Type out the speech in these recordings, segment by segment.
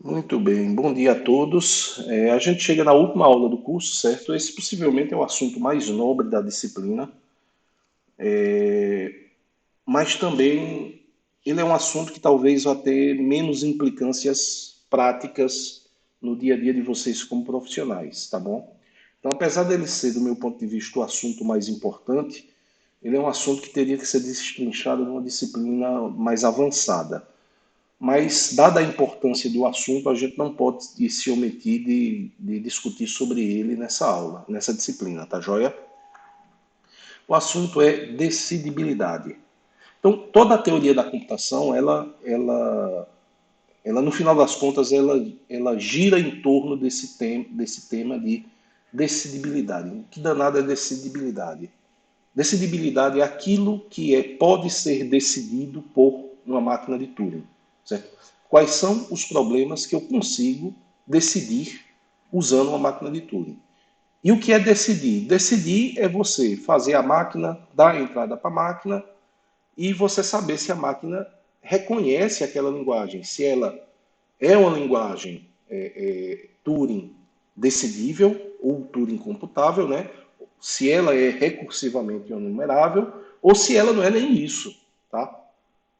Muito bem, bom dia a todos. A gente chega na última aula do curso, certo? Esse possivelmente é o assunto mais nobre da disciplina, mas também ele é um assunto que talvez vá ter menos implicâncias práticas no dia a dia de vocês como profissionais, tá bom? Então, apesar dele ser, do meu ponto de vista, o assunto mais importante, ele é um assunto que teria que ser destrinchado numa disciplina mais avançada. Mas, dada a importância do assunto, a gente não pode se omitir de discutir sobre ele nessa aula, nessa disciplina, tá joia? O assunto é decidibilidade. Então, toda a teoria da computação, ela no final das contas, ela gira em torno desse tema de decidibilidade. O que danado é decidibilidade? Decidibilidade é aquilo que pode ser decidido por uma máquina de Turing, certo? Quais são os problemas que eu consigo decidir usando uma máquina de Turing? E o que é decidir? Decidir é você fazer a máquina, dar a entrada para a máquina e você saber se a máquina reconhece aquela linguagem, se ela é uma linguagem Turing decidível ou Turing computável, né? Se ela é recursivamente enumerável ou se ela não é nem isso, tá?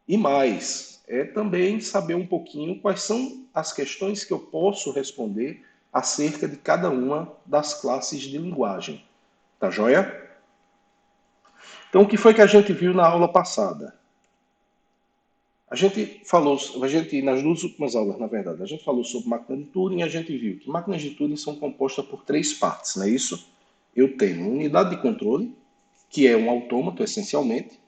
E mais, é também saber um pouquinho quais são as questões que eu posso responder acerca de cada uma das classes de linguagem, tá joia? Então, o que foi que a gente viu na aula passada? Nas duas últimas aulas, na verdade, a gente falou sobre máquina de Turing e a gente viu que máquinas de Turing são compostas por três partes, não é isso? Eu tenho uma unidade de controle, que é um autômato, essencialmente,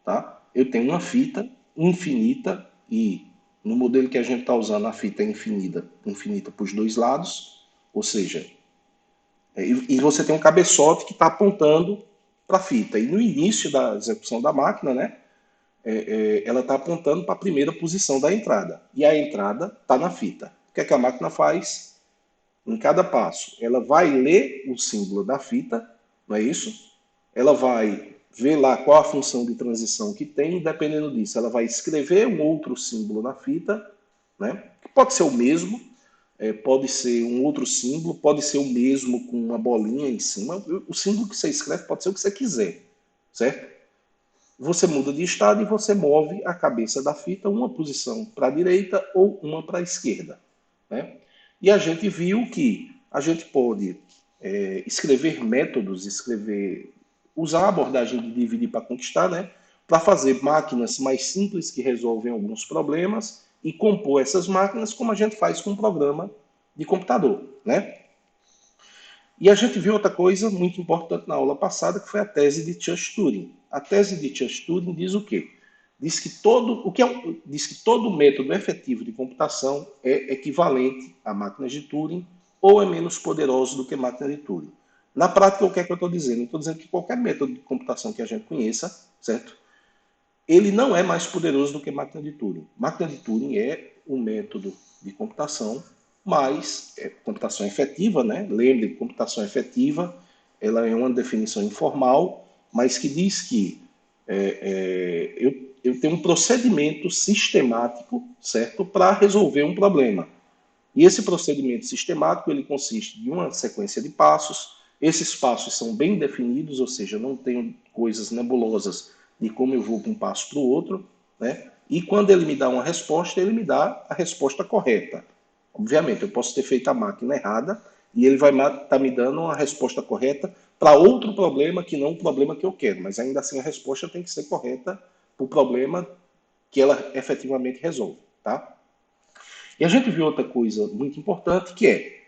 tá? Eu tenho uma fita infinita e no modelo que a gente está usando, a fita é infinita para os dois lados, ou seja, e você tem um cabeçote que está apontando para a fita. E no início da execução da máquina, né, ela está apontando para a primeira posição da entrada. E a entrada está na fita. O que é que a máquina faz? Em cada passo, ela vai ler o símbolo da fita, não é isso? Ela vai ver lá qual a função de transição que tem, e dependendo disso, ela vai escrever um outro símbolo na fita, né? Que pode ser o mesmo, pode ser um outro símbolo, pode ser o mesmo com uma bolinha em cima. O símbolo que você escreve pode ser o que você quiser, certo? Você muda de estado e você move a cabeça da fita uma posição para a direita ou uma para a esquerda, né? E a gente viu que a gente pode escrever métodos, usar a abordagem de dividir para conquistar, né? Para fazer máquinas mais simples que resolvem alguns problemas e compor essas máquinas como a gente faz com um programa de computador, né? E a gente viu outra coisa muito importante na aula passada, que foi a tese de Church-Turing. A tese de Church-Turing diz o quê? Diz que todo método efetivo de computação é equivalente a máquinas de Turing ou é menos poderoso do que máquina de Turing. Na prática, o que é que eu estou dizendo? Eu estou dizendo que qualquer método de computação que a gente conheça, certo? Ele não é mais poderoso do que máquina de Turing. Máquina de Turing é um método de computação, mas computação efetiva, né? Lembre, computação efetiva, ela é uma definição informal, mas que diz que eu tenho um procedimento sistemático, certo, para resolver um problema. E esse procedimento sistemático ele consiste de uma sequência de passos. Esses passos são bem definidos, ou seja, não tenho coisas nebulosas de como eu vou de um passo para o outro, né? E quando ele me dá uma resposta, ele me dá a resposta correta. Obviamente, eu posso ter feito a máquina errada e ele vai estar me dando uma resposta correta para outro problema que não o problema que eu quero, mas ainda assim a resposta tem que ser correta para o problema que ela efetivamente resolve, tá? E a gente viu outra coisa muito importante que é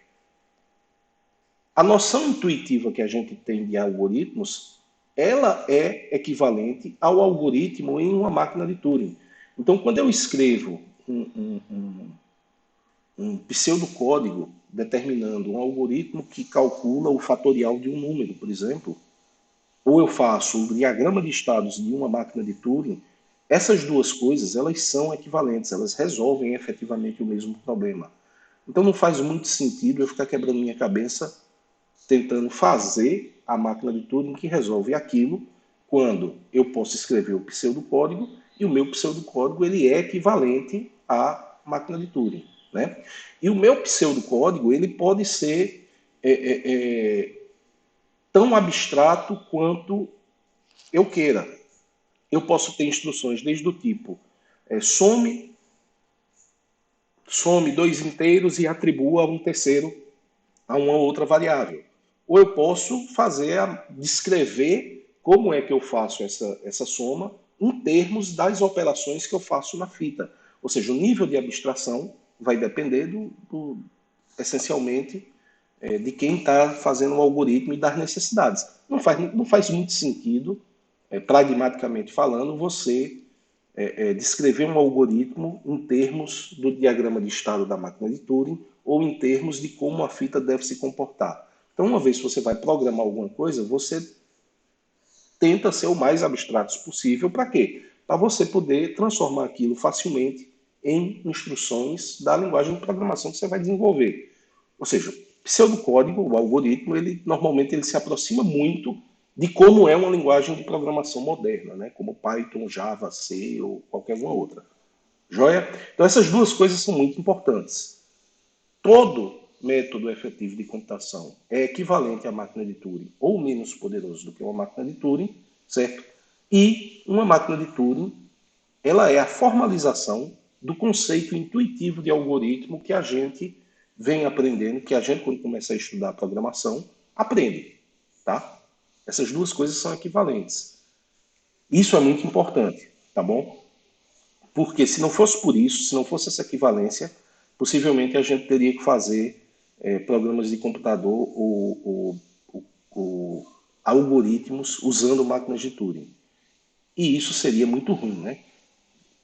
a noção intuitiva que a gente tem de algoritmos, ela é equivalente ao algoritmo em uma máquina de Turing. Então, quando eu escrevo um pseudocódigo determinando um algoritmo que calcula o fatorial de um número, por exemplo, ou eu faço o diagrama de estados de uma máquina de Turing, essas duas coisas elas são equivalentes, elas resolvem efetivamente o mesmo problema. Então não faz muito sentido eu ficar quebrando minha cabeça tentando fazer a máquina de Turing que resolve aquilo, quando eu posso escrever o pseudocódigo e o meu pseudocódigo ele é equivalente à máquina de Turing. né? E o meu pseudocódigo ele pode ser tão abstrato quanto eu queira. Eu posso ter instruções desde o tipo some dois inteiros e atribua um terceiro a uma outra variável. Ou eu posso descrever como é que eu faço essa soma em termos das operações que eu faço na fita. Ou seja, o nível de abstração vai depender essencialmente, de quem está fazendo o algoritmo e das necessidades. Não faz muito sentido, pragmaticamente falando, você descrever um algoritmo em termos do diagrama de estado da máquina de Turing ou em termos de como a fita deve se comportar. Então, uma vez que você vai programar alguma coisa, você tenta ser o mais abstrato possível. Para quê? Para você poder transformar aquilo facilmente em instruções da linguagem de programação que você vai desenvolver. Ou seja, o pseudocódigo, o algoritmo, normalmente ele se aproxima muito de como é uma linguagem de programação moderna, né? Como Python, Java, C ou qualquer uma outra. Joia? Então essas duas coisas são muito importantes. Todo método efetivo de computação é equivalente à máquina de Turing ou menos poderoso do que uma máquina de Turing, certo? E uma máquina de Turing, ela é a formalização do conceito intuitivo de algoritmo que a gente vem aprendendo, que a gente, quando começa a estudar programação, aprende, tá? Essas duas coisas são equivalentes. Isso é muito importante, tá bom? Porque se não fosse por isso, se não fosse essa equivalência, possivelmente a gente teria que fazer programas de computador ou algoritmos usando máquinas de Turing. E isso seria muito ruim, né?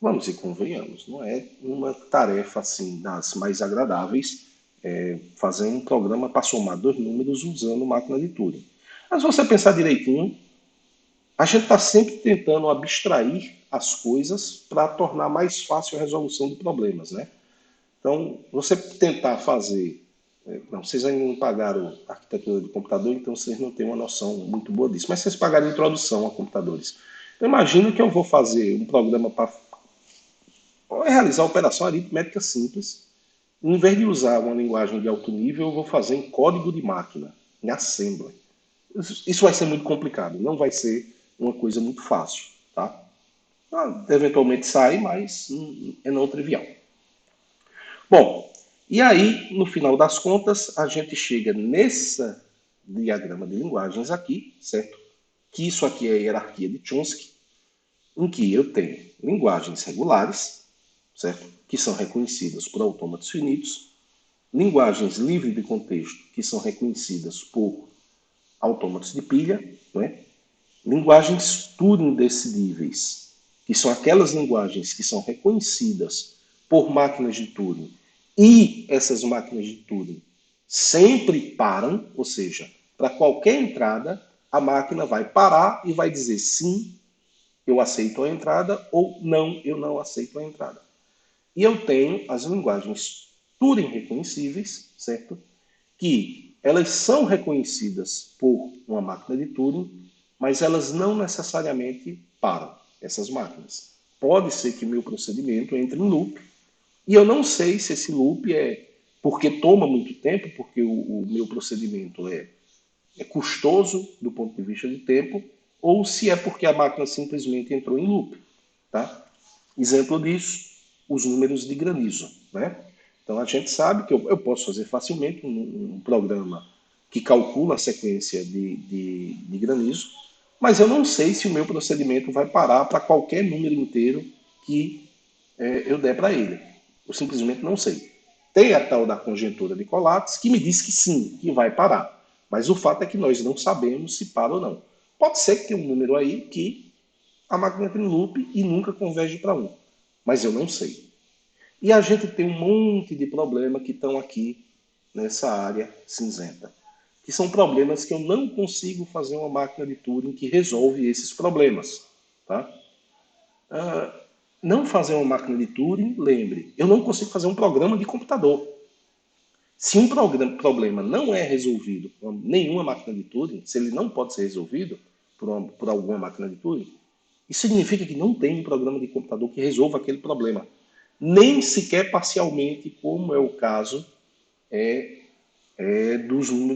Vamos e convenhamos, não é uma tarefa assim das mais agradáveis fazer um programa para somar dois números usando máquina de Turing. Mas se você pensar direitinho, a gente está sempre tentando abstrair as coisas para tornar mais fácil a resolução de problemas, né? Então, você tentar fazer. Não, vocês ainda não pagaram arquitetura do computador, então vocês não têm uma noção muito boa disso. Mas vocês pagaram introdução a computadores. Então, imagino que eu vou fazer um programa para realizar operação aritmética simples. Em vez de usar uma linguagem de alto nível, eu vou fazer em código de máquina, em assembly. Isso vai ser muito complicado, não vai ser uma coisa muito fácil, tá? Eventualmente sai, mas é não trivial. Bom, e aí, no final das contas, a gente chega nesse diagrama de linguagens aqui, certo? Que isso aqui é a hierarquia de Chomsky, em que eu tenho linguagens regulares, certo? Que são reconhecidas por autômatos finitos, linguagens livres de contexto, que são reconhecidas por autômatos de pilha, né? Linguagens Turing decidíveis, que são aquelas linguagens que são reconhecidas por máquinas de Turing, e essas máquinas de Turing sempre param, ou seja, para qualquer entrada, a máquina vai parar e vai dizer sim, eu aceito a entrada, ou não, eu não aceito a entrada. E eu tenho as linguagens Turing reconhecíveis, certo? Que elas são reconhecidas por uma máquina de Turing, mas elas não necessariamente param essas máquinas. Pode ser que o meu procedimento entre em loop, e eu não sei se esse loop é porque toma muito tempo, porque o meu procedimento é custoso do ponto de vista de tempo, ou se é porque a máquina simplesmente entrou em loop. Tá? Exemplo disso, os números de granizo. Né? Então a gente sabe que eu posso fazer facilmente um programa que calcula a sequência de granizo, mas eu não sei se o meu procedimento vai parar para qualquer número inteiro que eu der para ele. Eu simplesmente não sei. Tem a tal da conjectura de Collatz que me diz que sim, que vai parar. Mas o fato é que nós não sabemos se para ou não. Pode ser que tenha um número aí que a máquina entre em loop e nunca converge para um. Mas eu não sei. E a gente tem um monte de problemas que estão aqui nessa área cinzenta. Que são problemas que eu não consigo fazer uma máquina de Turing que resolve esses problemas. Tá? Não fazer uma máquina de Turing, lembre, eu não consigo fazer um programa de computador. Se um problema não é resolvido por nenhuma máquina de Turing, se ele não pode ser resolvido por alguma máquina de Turing, isso significa que não tem um programa de computador que resolva aquele problema. nem sequer parcialmente, como é o caso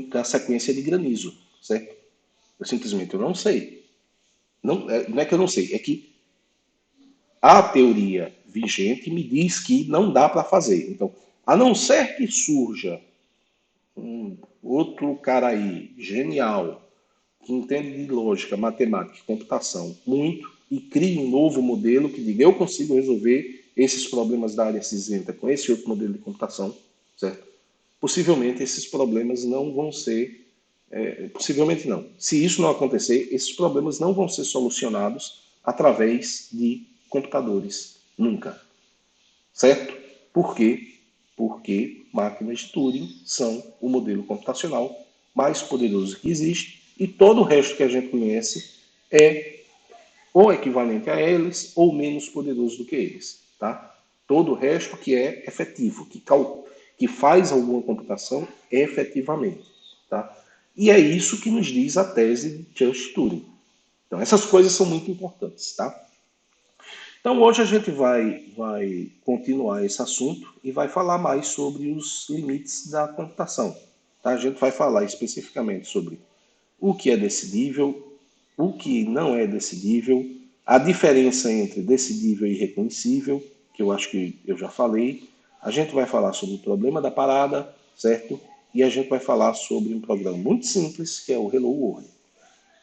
da sequência de granizo, certo? Eu simplesmente eu não sei. Não é que eu não sei, é que a teoria vigente me diz que não dá para fazer. Então, a não ser que surja um outro cara aí, genial, que entende de lógica, matemática e computação muito, e crie um novo modelo que diga eu consigo resolver esses problemas da área cinzenta com esse outro modelo de computação, certo? Possivelmente esses problemas não vão ser, possivelmente não. Se isso não acontecer, esses problemas não vão ser solucionados através de computadores, nunca, certo? Por quê? Porque máquinas de Turing são o modelo computacional mais poderoso que existe e todo o resto que a gente conhece é ou equivalente a eles ou menos poderoso do que eles, tá? Todo o resto que é efetivo, que faz alguma computação efetivamente, tá? E é isso que nos diz a tese de Just Turing. Então essas coisas são muito importantes, tá? Então hoje a gente vai continuar esse assunto e vai falar mais sobre os limites da computação. Tá? A gente vai falar especificamente sobre o que é decidível, o que não é decidível, a diferença entre decidível e reconhecível, que eu acho que eu já falei. A gente vai falar sobre o problema da parada, certo? E a gente vai falar sobre um programa muito simples, que é o Hello World.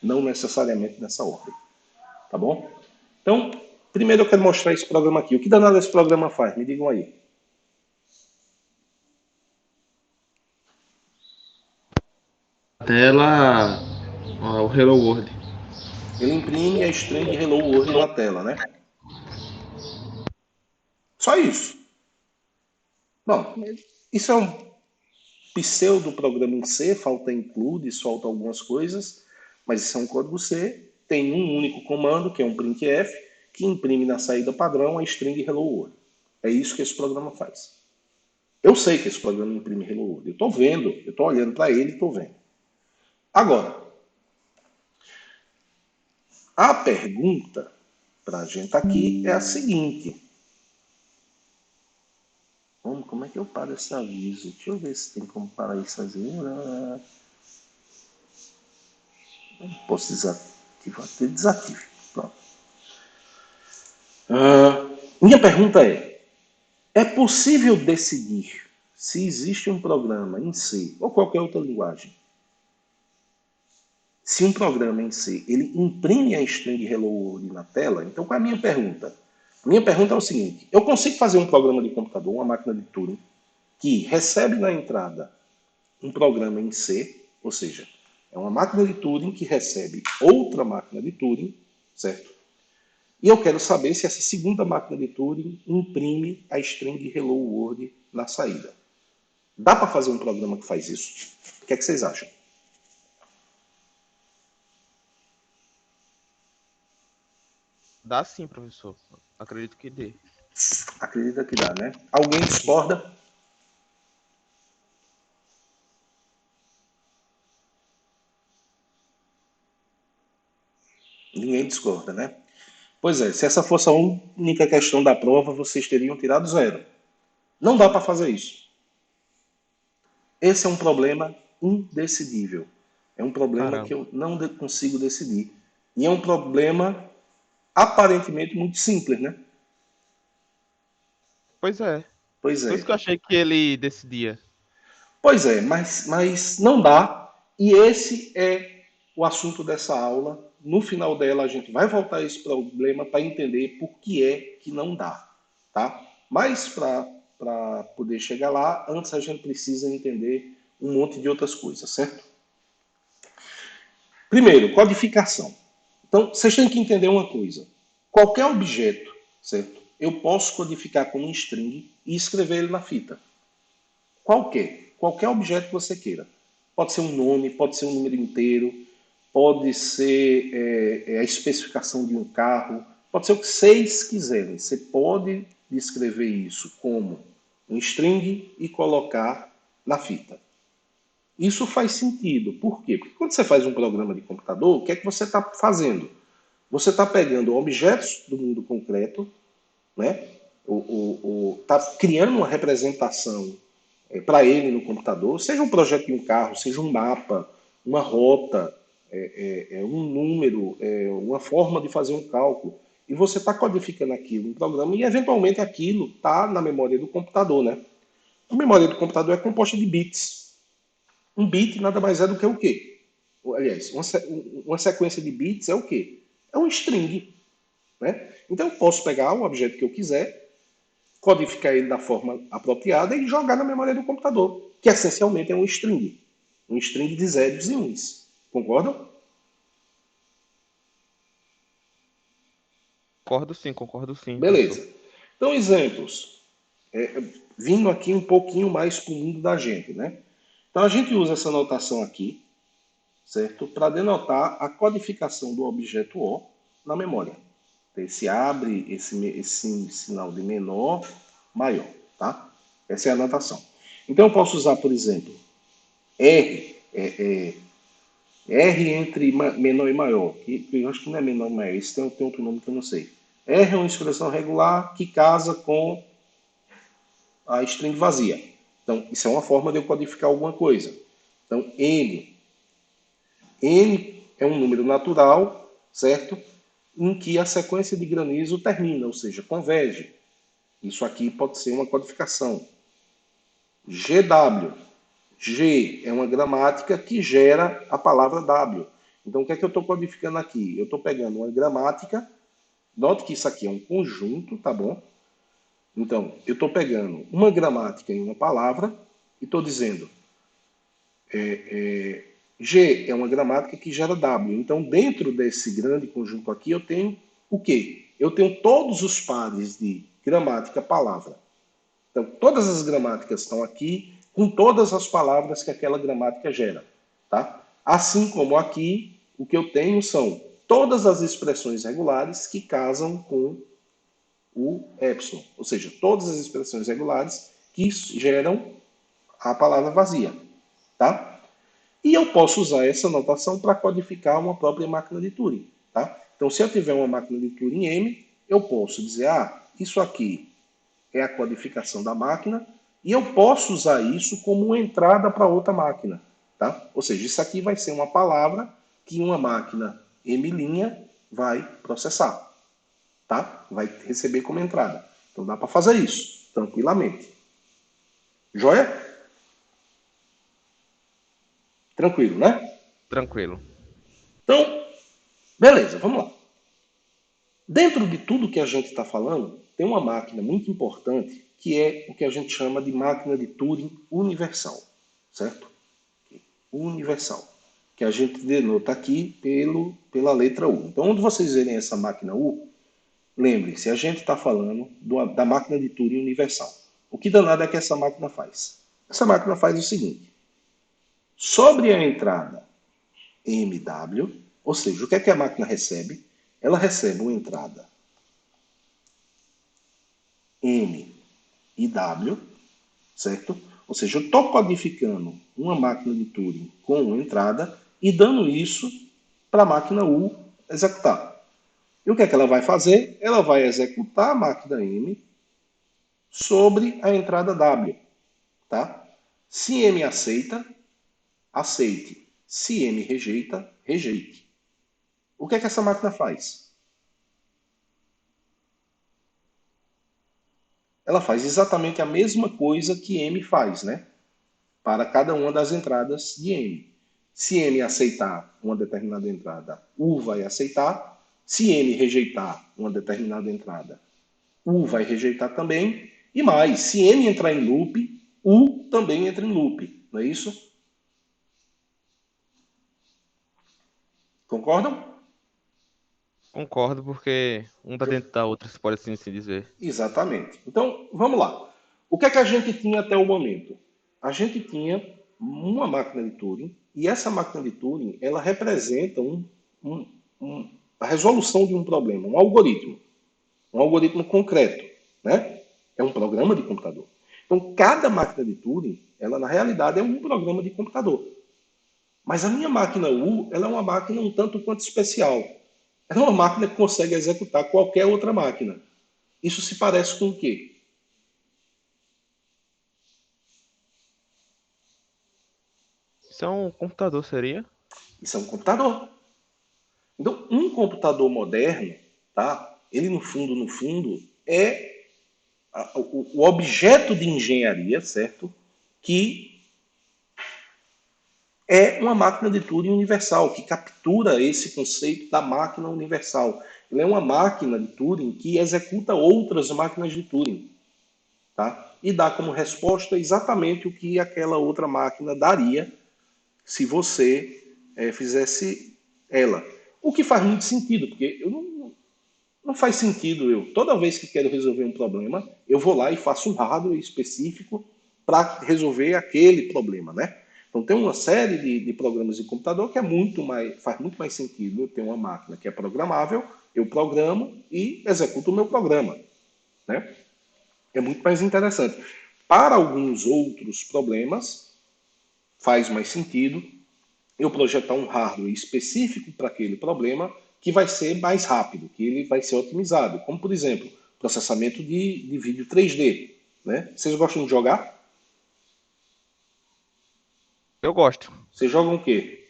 Não necessariamente nessa ordem, tá bom? Então, primeiro eu quero mostrar esse programa aqui. O que danado esse programa faz? Me digam aí. Tela, ó, o Hello World. Ele imprime a string Hello World na tela, né? Só isso. Bom, isso é um pseudo programa em C, falta includes, falta algumas coisas, mas isso é um código C, tem um único comando, que é um printf, que imprime na saída padrão a string Hello World. É isso que esse programa faz. Eu sei que esse programa imprime Hello World. Eu estou vendo, eu estou olhando para ele e estou vendo. Agora, a pergunta para a gente aqui é a seguinte. Como é que eu paro esse aviso? Deixa eu ver se tem como parar esse aviso. Posso desativar? Desative. Pronto. Minha pergunta é possível decidir se existe um programa em C ou qualquer outra linguagem, se um programa em C ele imprime a string Hello World na tela? Então, qual é a minha pergunta? Minha pergunta é o seguinte: eu consigo fazer um programa de computador, uma máquina de Turing, que recebe na entrada um programa em C, ou seja, é uma máquina de Turing que recebe outra máquina de Turing, certo? E eu quero saber se essa segunda máquina de Turing imprime a string Hello World na saída. Dá para fazer um programa que faz isso? O que é que vocês acham? Dá sim, professor. Acredito que dê. Acredita que dá, né? Alguém Sim. discorda? Ninguém discorda, né? Pois é, se essa fosse a única questão da prova, vocês teriam tirado zero. Não dá para fazer isso. Esse é um problema indecidível. É um problema que Caramba. eu não consigo decidir. E é um problema aparentemente muito simples, né? Pois é. Pois Por é. isso que eu achei que ele decidia. Pois é, mas não dá. E esse é o assunto dessa aula. No final dela, a gente vai voltar a esse problema para entender por que é que não dá. Tá? Mas para poder chegar lá, antes a gente precisa entender um monte de outras coisas, certo? Primeiro, codificação. Então, vocês têm que entender uma coisa. Qualquer objeto, certo? Eu posso codificar como um string e escrever ele na fita. Qualquer objeto que você queira. Pode ser um nome, pode ser um número inteiro, pode ser a especificação de um carro, pode ser o que vocês quiserem. Você pode descrever isso como um string e colocar na fita. Isso faz sentido. Por quê? Porque quando você faz um programa de computador, o que é que você está fazendo? Você está pegando objetos do mundo concreto, né? Está criando uma representação para ele no computador, seja um projeto de um carro, seja um mapa, uma rota, um número, uma forma de fazer um cálculo. E você está codificando aquilo no programa e, eventualmente, aquilo está na memória do computador, né? A memória do computador é composta de bits. Um bit nada mais é do que o quê? Aliás, uma sequência de bits é o quê? É um string, né? Então, eu posso pegar o objeto que eu quiser, codificar ele da forma apropriada e jogar na memória do computador, que essencialmente é um string. Um string de zeros e uns. Concordam? Concordo sim, professor. Beleza. Então, exemplos. Vindo aqui um pouquinho mais para o mundo da gente, né? Então, a gente usa essa notação aqui, certo? Para denotar a codificação do objeto O na memória. Então, esse abre, esse sinal de menor, maior, tá? Essa é a notação. Então, eu posso usar, por exemplo, R, R entre menor e maior, que eu acho que não é menor e maior, isso tem outro nome que eu não sei. R é uma expressão regular que casa com a string vazia. Então, isso é uma forma de eu codificar alguma coisa. Então, N é um número natural, certo? Em que a sequência de granizo termina, ou seja, converge. Isso aqui pode ser uma codificação. GW. G é uma gramática que gera a palavra W. Então, o que é que eu estou codificando aqui? Eu estou pegando uma gramática, note que isso aqui é um conjunto, tá bom? Então, eu estou pegando uma gramática em uma palavra e estou dizendo G é uma gramática que gera W. Então, dentro desse grande conjunto aqui, eu tenho o quê? Eu tenho todos os pares de gramática palavra. Então, todas as gramáticas estão aqui com todas as palavras que aquela gramática gera. Tá? Assim como aqui, o que eu tenho são todas as expressões regulares que casam com o epsilon. Ou seja, todas as expressões regulares que geram a palavra vazia. Tá? E eu posso usar essa notação para codificar uma própria máquina de Turing. Tá? Então, se eu tiver uma máquina de Turing M, eu posso dizer, isso aqui é a codificação da máquina, e eu posso usar isso como uma entrada para outra máquina. Tá? Ou seja, isso aqui vai ser uma palavra que uma máquina M' vai processar. Tá? Vai receber como entrada. Então dá para fazer isso, tranquilamente. Joia? Tranquilo, né? Tranquilo. Então, beleza, vamos lá. Dentro de tudo que a gente está falando, tem uma máquina muito importante que é o que a gente chama de máquina de Turing universal, certo? Universal, que a gente denota aqui pela letra U. Então, onde vocês verem essa máquina U, lembre-se, a gente está falando da máquina de Turing universal. O que danado é que essa máquina faz? Essa máquina faz o seguinte: sobre a entrada MW, ou seja, o que é que a máquina recebe? Ela recebe uma entrada M e W, certo? Ou seja, eu estou codificando uma máquina de Turing com uma entrada e dando isso para a máquina U executar. E o que é que ela vai fazer? Ela vai executar a máquina M sobre a entrada W. Tá? Se M aceita, aceite. Se M rejeita, rejeite. O que é que essa máquina faz? Ela faz exatamente a mesma coisa que M faz, né? Para cada uma das entradas de M. Se M aceitar uma determinada entrada, U vai aceitar. Se M rejeitar uma determinada entrada, U vai rejeitar também. E mais, se M entrar em loop, U também entra em loop. Não é isso? Concordam? Concordo porque um tá dentro da outra, se pode assim dizer. Exatamente. Então, vamos lá. O que é que a gente tinha até o momento? A gente tinha uma máquina de Turing e essa máquina de Turing ela representa um, a resolução de um problema, um algoritmo concreto, né? É um programa de computador. Então, cada máquina de Turing, ela na realidade é um programa de computador. Mas a minha máquina U, ela é uma máquina um tanto quanto especial. Ela é uma máquina que consegue executar qualquer outra máquina. Isso se parece com o quê? Isso é um computador, seria? Isso é um computador. Então, um computador moderno, tá? Ele no fundo, é o objeto de engenharia, certo? Que é uma máquina de Turing universal, que captura esse conceito da máquina universal. Ele é uma máquina de Turing que executa outras máquinas de Turing, tá? E dá como resposta exatamente o que aquela outra máquina daria se você fizesse ela. O que faz muito sentido, porque não faz sentido toda vez que quero resolver um problema, eu vou lá e faço um hardware específico para resolver aquele problema, né? Então tem uma série de programas de computador que faz muito mais sentido eu ter uma máquina que é programável, eu programo e executo o meu programa, né? É muito mais interessante. Para alguns outros problemas, faz mais sentido eu projetar um hardware específico para aquele problema que vai ser mais rápido, que ele vai ser otimizado. Como, por exemplo, processamento de vídeo 3D. Né? Vocês gostam de jogar? Eu gosto. Vocês jogam o quê?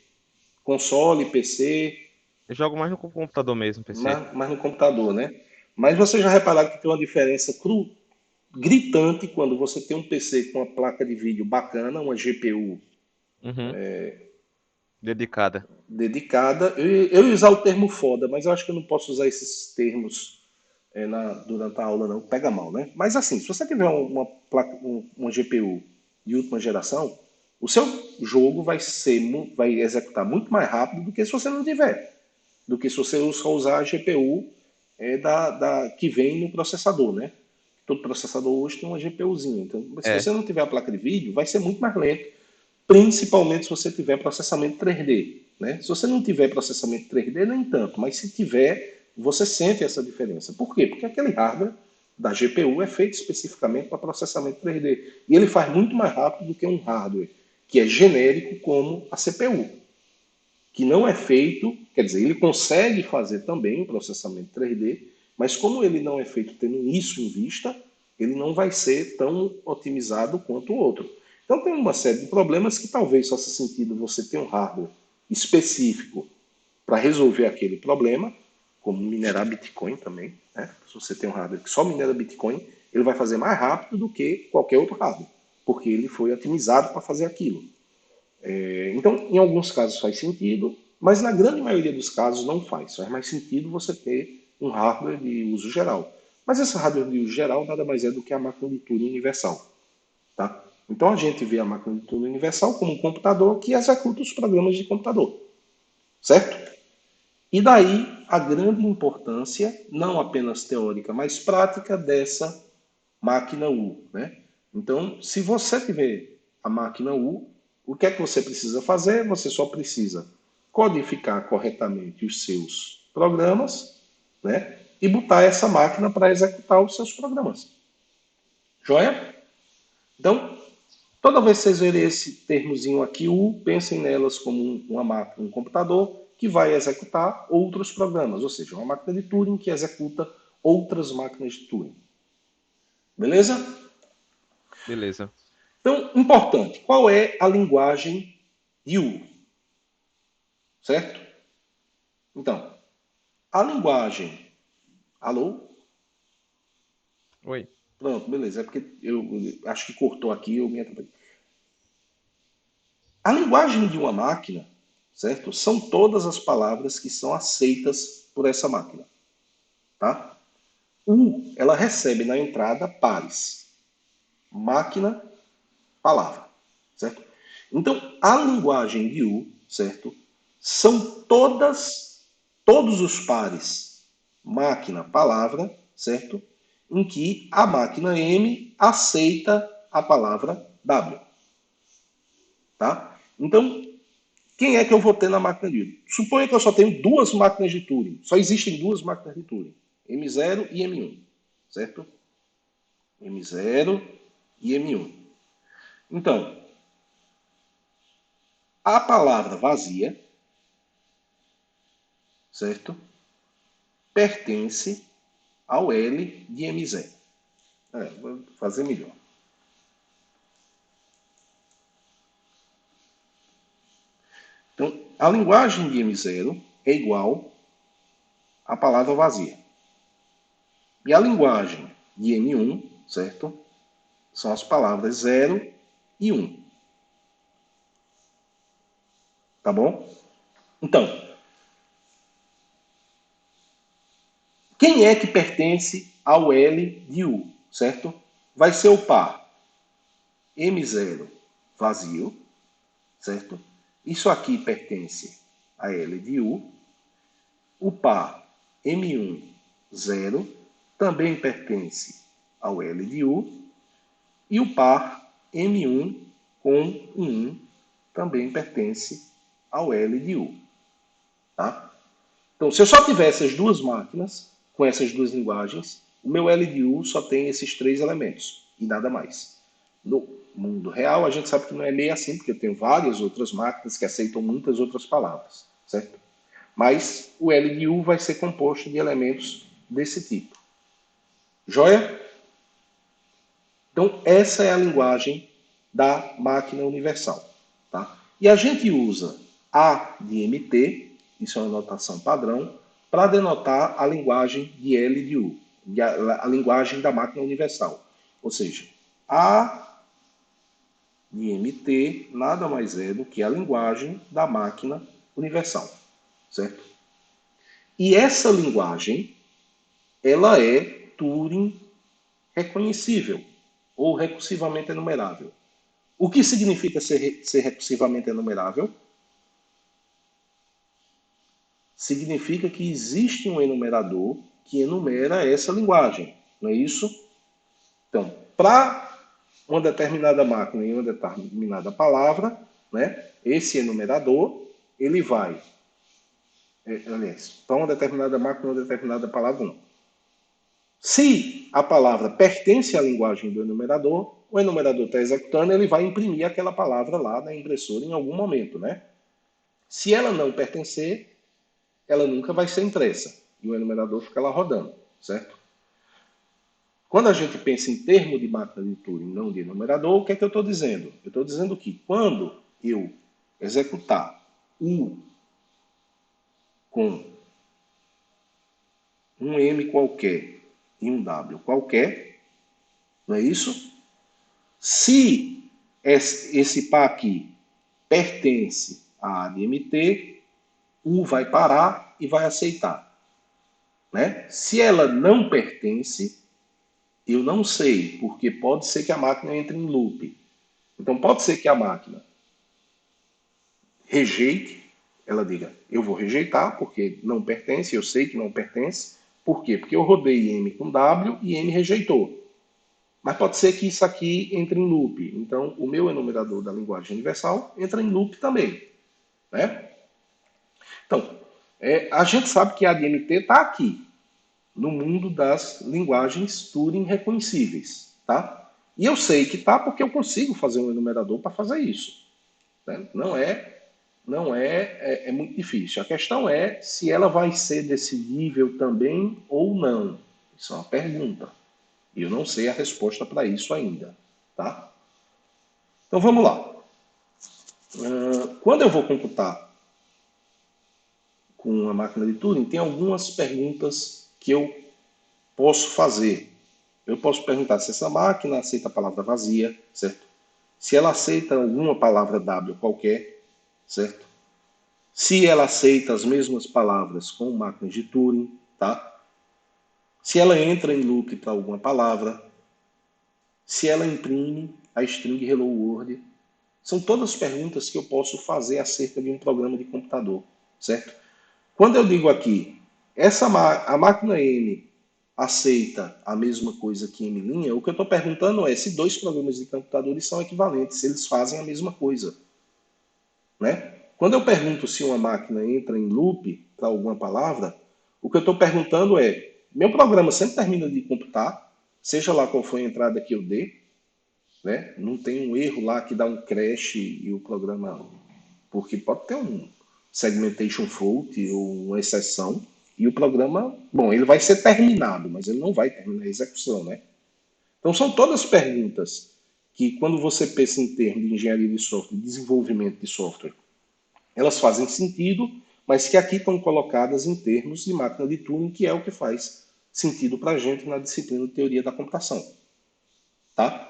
Console, PC, Eu jogo mais no computador mesmo, PC. mas no computador, né? Mas vocês já repararam que tem uma diferença gritante quando você tem um PC com uma placa de vídeo bacana, uma GPU Uhum. Dedicada. dedicada. Eu ia usar o termo foda, mas eu acho que eu não posso usar esses termos durante a aula, não. Pega mal, né? Mas assim, se você tiver uma GPU de última geração, o seu jogo vai executar muito mais rápido do que se você não tiver. Do que se você só usar a GPU que vem no processador, né? Todo processador hoje tem uma GPUzinha. Então, se É. você não tiver a placa de vídeo, vai ser muito mais lento, principalmente se você tiver processamento 3D. Né? Se você não tiver processamento 3D, nem tanto, mas se tiver, você sente essa diferença. Por quê? Porque aquele hardware da GPU é feito especificamente para processamento 3D. E ele faz muito mais rápido do que um hardware que é genérico como a CPU, que não é feito, quer dizer, ele consegue fazer também o processamento 3D, mas como ele não é feito tendo isso em vista, ele não vai ser tão otimizado quanto o outro. Então tem uma série de problemas que talvez faça sentido você ter um hardware específico para resolver aquele problema, como minerar Bitcoin também. Né? Se você tem um hardware que só minera Bitcoin, ele vai fazer mais rápido do que qualquer outro hardware, porque ele foi otimizado para fazer aquilo. Então, em alguns casos faz sentido, mas na grande maioria dos casos não faz. Faz mais sentido você ter um hardware de uso geral. Mas esse hardware de uso geral nada mais é do que a máquina de Turing universal. Tá? Então a gente vê a máquina de Turing universal como um computador que executa os programas de computador. Certo? E daí a grande importância, não apenas teórica, mas prática dessa máquina U. Né? Então, se você tiver a máquina U, o que é que você precisa fazer? Você só precisa codificar corretamente os seus programas, né? E botar essa máquina para executar os seus programas. Joia? Então, toda vez que vocês verem esse termozinho aqui, U, pensem nelas como uma máquina, um computador que vai executar outros programas, ou seja, uma máquina de Turing que executa outras máquinas de Turing. Beleza? Beleza. Então, importante, qual é a linguagem U? Certo? Então, a linguagem. Alô? Oi. Pronto, beleza. É porque eu acho que cortou aqui, eu me atrapalhei. A linguagem de uma máquina, certo? São todas as palavras que são aceitas por essa máquina, tá? Ela recebe na entrada pares. Máquina, palavra, certo? Então, a linguagem de certo? São todos os pares máquina, palavra, certo? Em que a máquina M aceita a palavra W, tá? Então, quem é que eu vou ter na máquina de Turing? Suponha que eu só tenho duas máquinas de Turing. Só existem duas máquinas de Turing, M0 e M1, certo? M0 e M1. Então, a palavra vazia, certo? Pertence ao L de M0. Vou fazer melhor. Então, a linguagem de M0 é igual à palavra vazia. E a linguagem de M1, certo? São as palavras 0 e 1. Tá bom? Então, quem é que pertence ao L de U, certo? Vai ser o par M0 vazio, certo? Isso aqui pertence a L de U. O par M1 0 também pertence ao L de U. E o par M1 com 1 também pertence ao L de U. Tá? Então, se eu só tiver essas duas máquinas, com essas duas linguagens, o meu L de U só tem esses três elementos e nada mais. No mundo real, a gente sabe que não é meio assim, porque eu tenho várias outras máquinas que aceitam muitas outras palavras, certo? Mas o L de U vai ser composto de elementos desse tipo. Joia? Então, essa é a linguagem da máquina universal. Tá? E a gente usa A de MT, isso é uma notação padrão, para denotar a linguagem de L de U, a linguagem da máquina universal. Ou seja, A de MT nada mais é do que a linguagem da máquina universal. Certo? E essa linguagem, ela é Turing reconhecível ou recursivamente enumerável. O que significa ser recursivamente enumerável? Significa que existe um enumerador que enumera essa linguagem, não é isso? Então, para uma determinada máquina e uma determinada palavra, né, esse enumerador, ele vai, aliás, para uma determinada máquina e uma determinada palavra, não. Se a palavra pertence à linguagem do enumerador, o enumerador está executando, ele vai imprimir aquela palavra lá na impressora em algum momento, né? Se ela não pertencer, ela nunca vai ser impressa. E o enumerador fica lá rodando, certo? Quando a gente pensa em termos de máquina de Turing, não de enumerador, o que é que eu estou dizendo? Eu estou dizendo que quando eu executar U com um M qualquer e um W qualquer, não é isso? Se esse par aqui pertence a ADMT, U vai parar e vai aceitar. Né? Se ela não pertence, eu não sei, porque pode ser que a máquina entre em loop. Então pode ser que a máquina rejeite, ela diga, eu vou rejeitar porque não pertence, eu sei que não pertence. Por quê? Porque eu rodei M com W e M rejeitou. Mas pode ser que isso aqui entre em loop. Então, o meu enumerador da linguagem universal entra em loop também. Né? Então, a gente sabe que a ADMT está aqui, no mundo das linguagens Turing reconhecíveis. Tá? E eu sei que está porque eu consigo fazer um enumerador para fazer isso. Né? Não é muito difícil. A questão é se ela vai ser decidível também ou não. Isso é uma pergunta. E eu não sei a resposta para isso ainda. Tá? Então vamos lá. Quando eu vou computar com uma máquina de Turing, tem algumas perguntas que eu posso fazer. Eu posso perguntar se essa máquina aceita a palavra vazia, certo? Se ela aceita alguma palavra W qualquer, certo? Se ela aceita as mesmas palavras com máquinas de Turing, tá? Se ela entra em loop para alguma palavra, se ela imprime a string Hello World. São todas perguntas que eu posso fazer acerca de um programa de computador, certo? Quando eu digo aqui, a máquina M aceita a mesma coisa que M', o que eu estou perguntando é se dois programas de computadores são equivalentes, se eles fazem a mesma coisa. Né? Quando eu pergunto se uma máquina entra em loop para alguma palavra, o que eu estou perguntando é, meu programa sempre termina de computar, seja lá qual for a entrada que eu dê, né? Não tem um erro lá que dá um crash e o programa... Porque pode ter um segmentation fault ou uma exceção, E o programa, bom, ele vai ser terminado, mas ele não vai terminar a execução, né? Então são todas perguntas que quando você pensa em termos de engenharia de software, desenvolvimento de software, elas fazem sentido, mas que aqui estão colocadas em termos de máquina de Turing, que é o que faz sentido para a gente na disciplina de teoria da computação. Tá?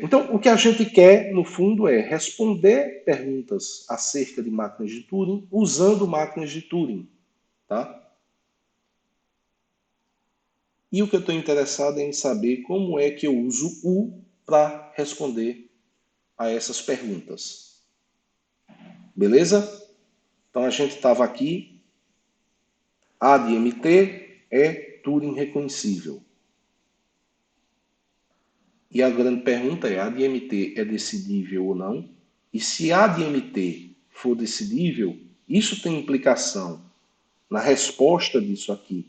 Então, o que a gente quer, no fundo, é responder perguntas acerca de máquinas de Turing usando máquinas de Turing. Tá? E o que eu estou interessado é em saber como é que eu uso o para responder a essas perguntas. Beleza? Então, a gente estava aqui. A de MT é Turing reconhecível. E a grande pergunta é: a de MT é decidível ou não? E se a de MT for decidível, isso tem implicação na resposta disso aqui.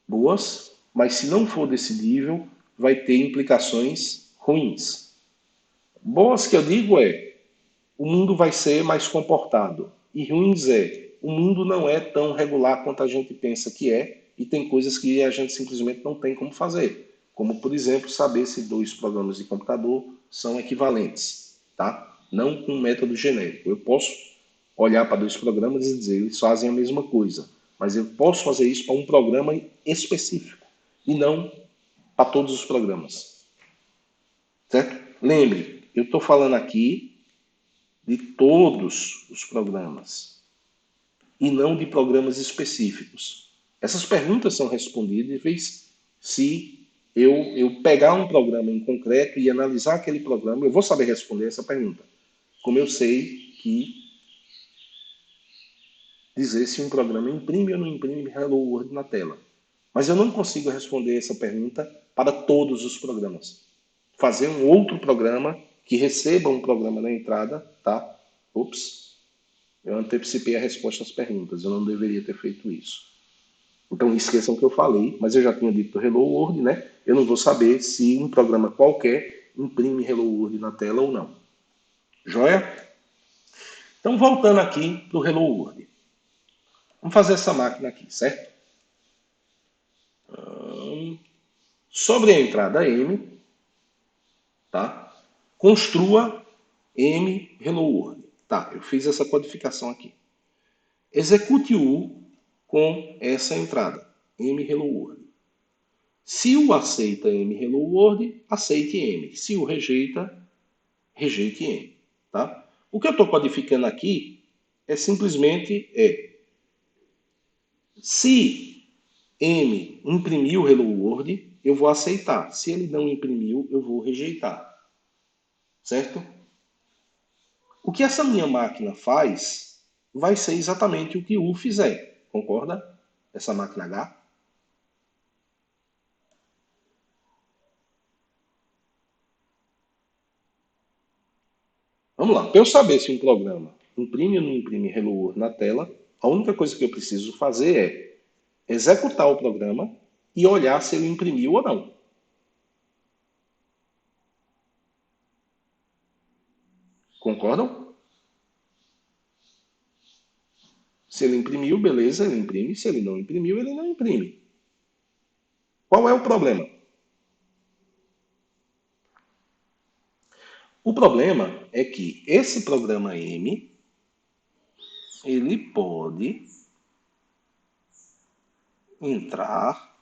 Boas, mas se não for decidível, vai ter implicações ruins. Boas que eu digo é: o mundo vai ser mais comportado. E ruins é: o mundo não é tão regular quanto a gente pensa que é, e tem coisas que a gente simplesmente não tem como fazer. Como, por exemplo, saber se dois programas de computador são equivalentes, tá? Não com um método genérico. Eu posso olhar para dois programas e dizer eles fazem a mesma coisa, mas eu posso fazer isso para um programa específico e não para todos os programas, certo? Lembre, eu estou falando aqui de todos os programas e não de programas específicos. Essas perguntas são respondíveis se eu pegar um programa em concreto e analisar aquele programa, eu vou saber responder essa pergunta. Como eu sei que dizer se um programa imprime ou não imprime Hello World na tela. Mas eu não consigo responder essa pergunta para todos os programas. Fazer um outro programa que receba um programa na entrada, tá? Ops, eu antecipei a resposta às perguntas, eu não deveria ter feito isso. Então esqueçam que eu falei, mas eu já tinha dito Hello World, né? Eu não vou saber se um programa qualquer imprime Hello World na tela ou não. Joia? Então voltando aqui para o Hello World. Vamos fazer essa máquina aqui, certo? Sobre a entrada M, tá? Construa M Hello World. Tá, eu fiz essa codificação aqui. Execute U com essa entrada, M Hello World. Se o aceita M Hello World, aceite M. Se o rejeita, rejeite M. Tá? O que eu estou codificando aqui é simplesmente se M imprimiu Hello World, eu vou aceitar. Se ele não imprimiu, eu vou rejeitar. Certo? O que essa minha máquina faz vai ser exatamente o que U fizer. Concorda? Essa máquina H. Vamos lá. Para eu saber se um programa imprime ou não imprime Hello World na tela, a única coisa que eu preciso fazer é executar o programa e olhar se ele imprimiu ou não. Concordam? Se ele imprimiu, beleza, ele imprime. Se ele não imprimiu, ele não imprime. Qual é o problema? O problema é que esse programa M, ele pode entrar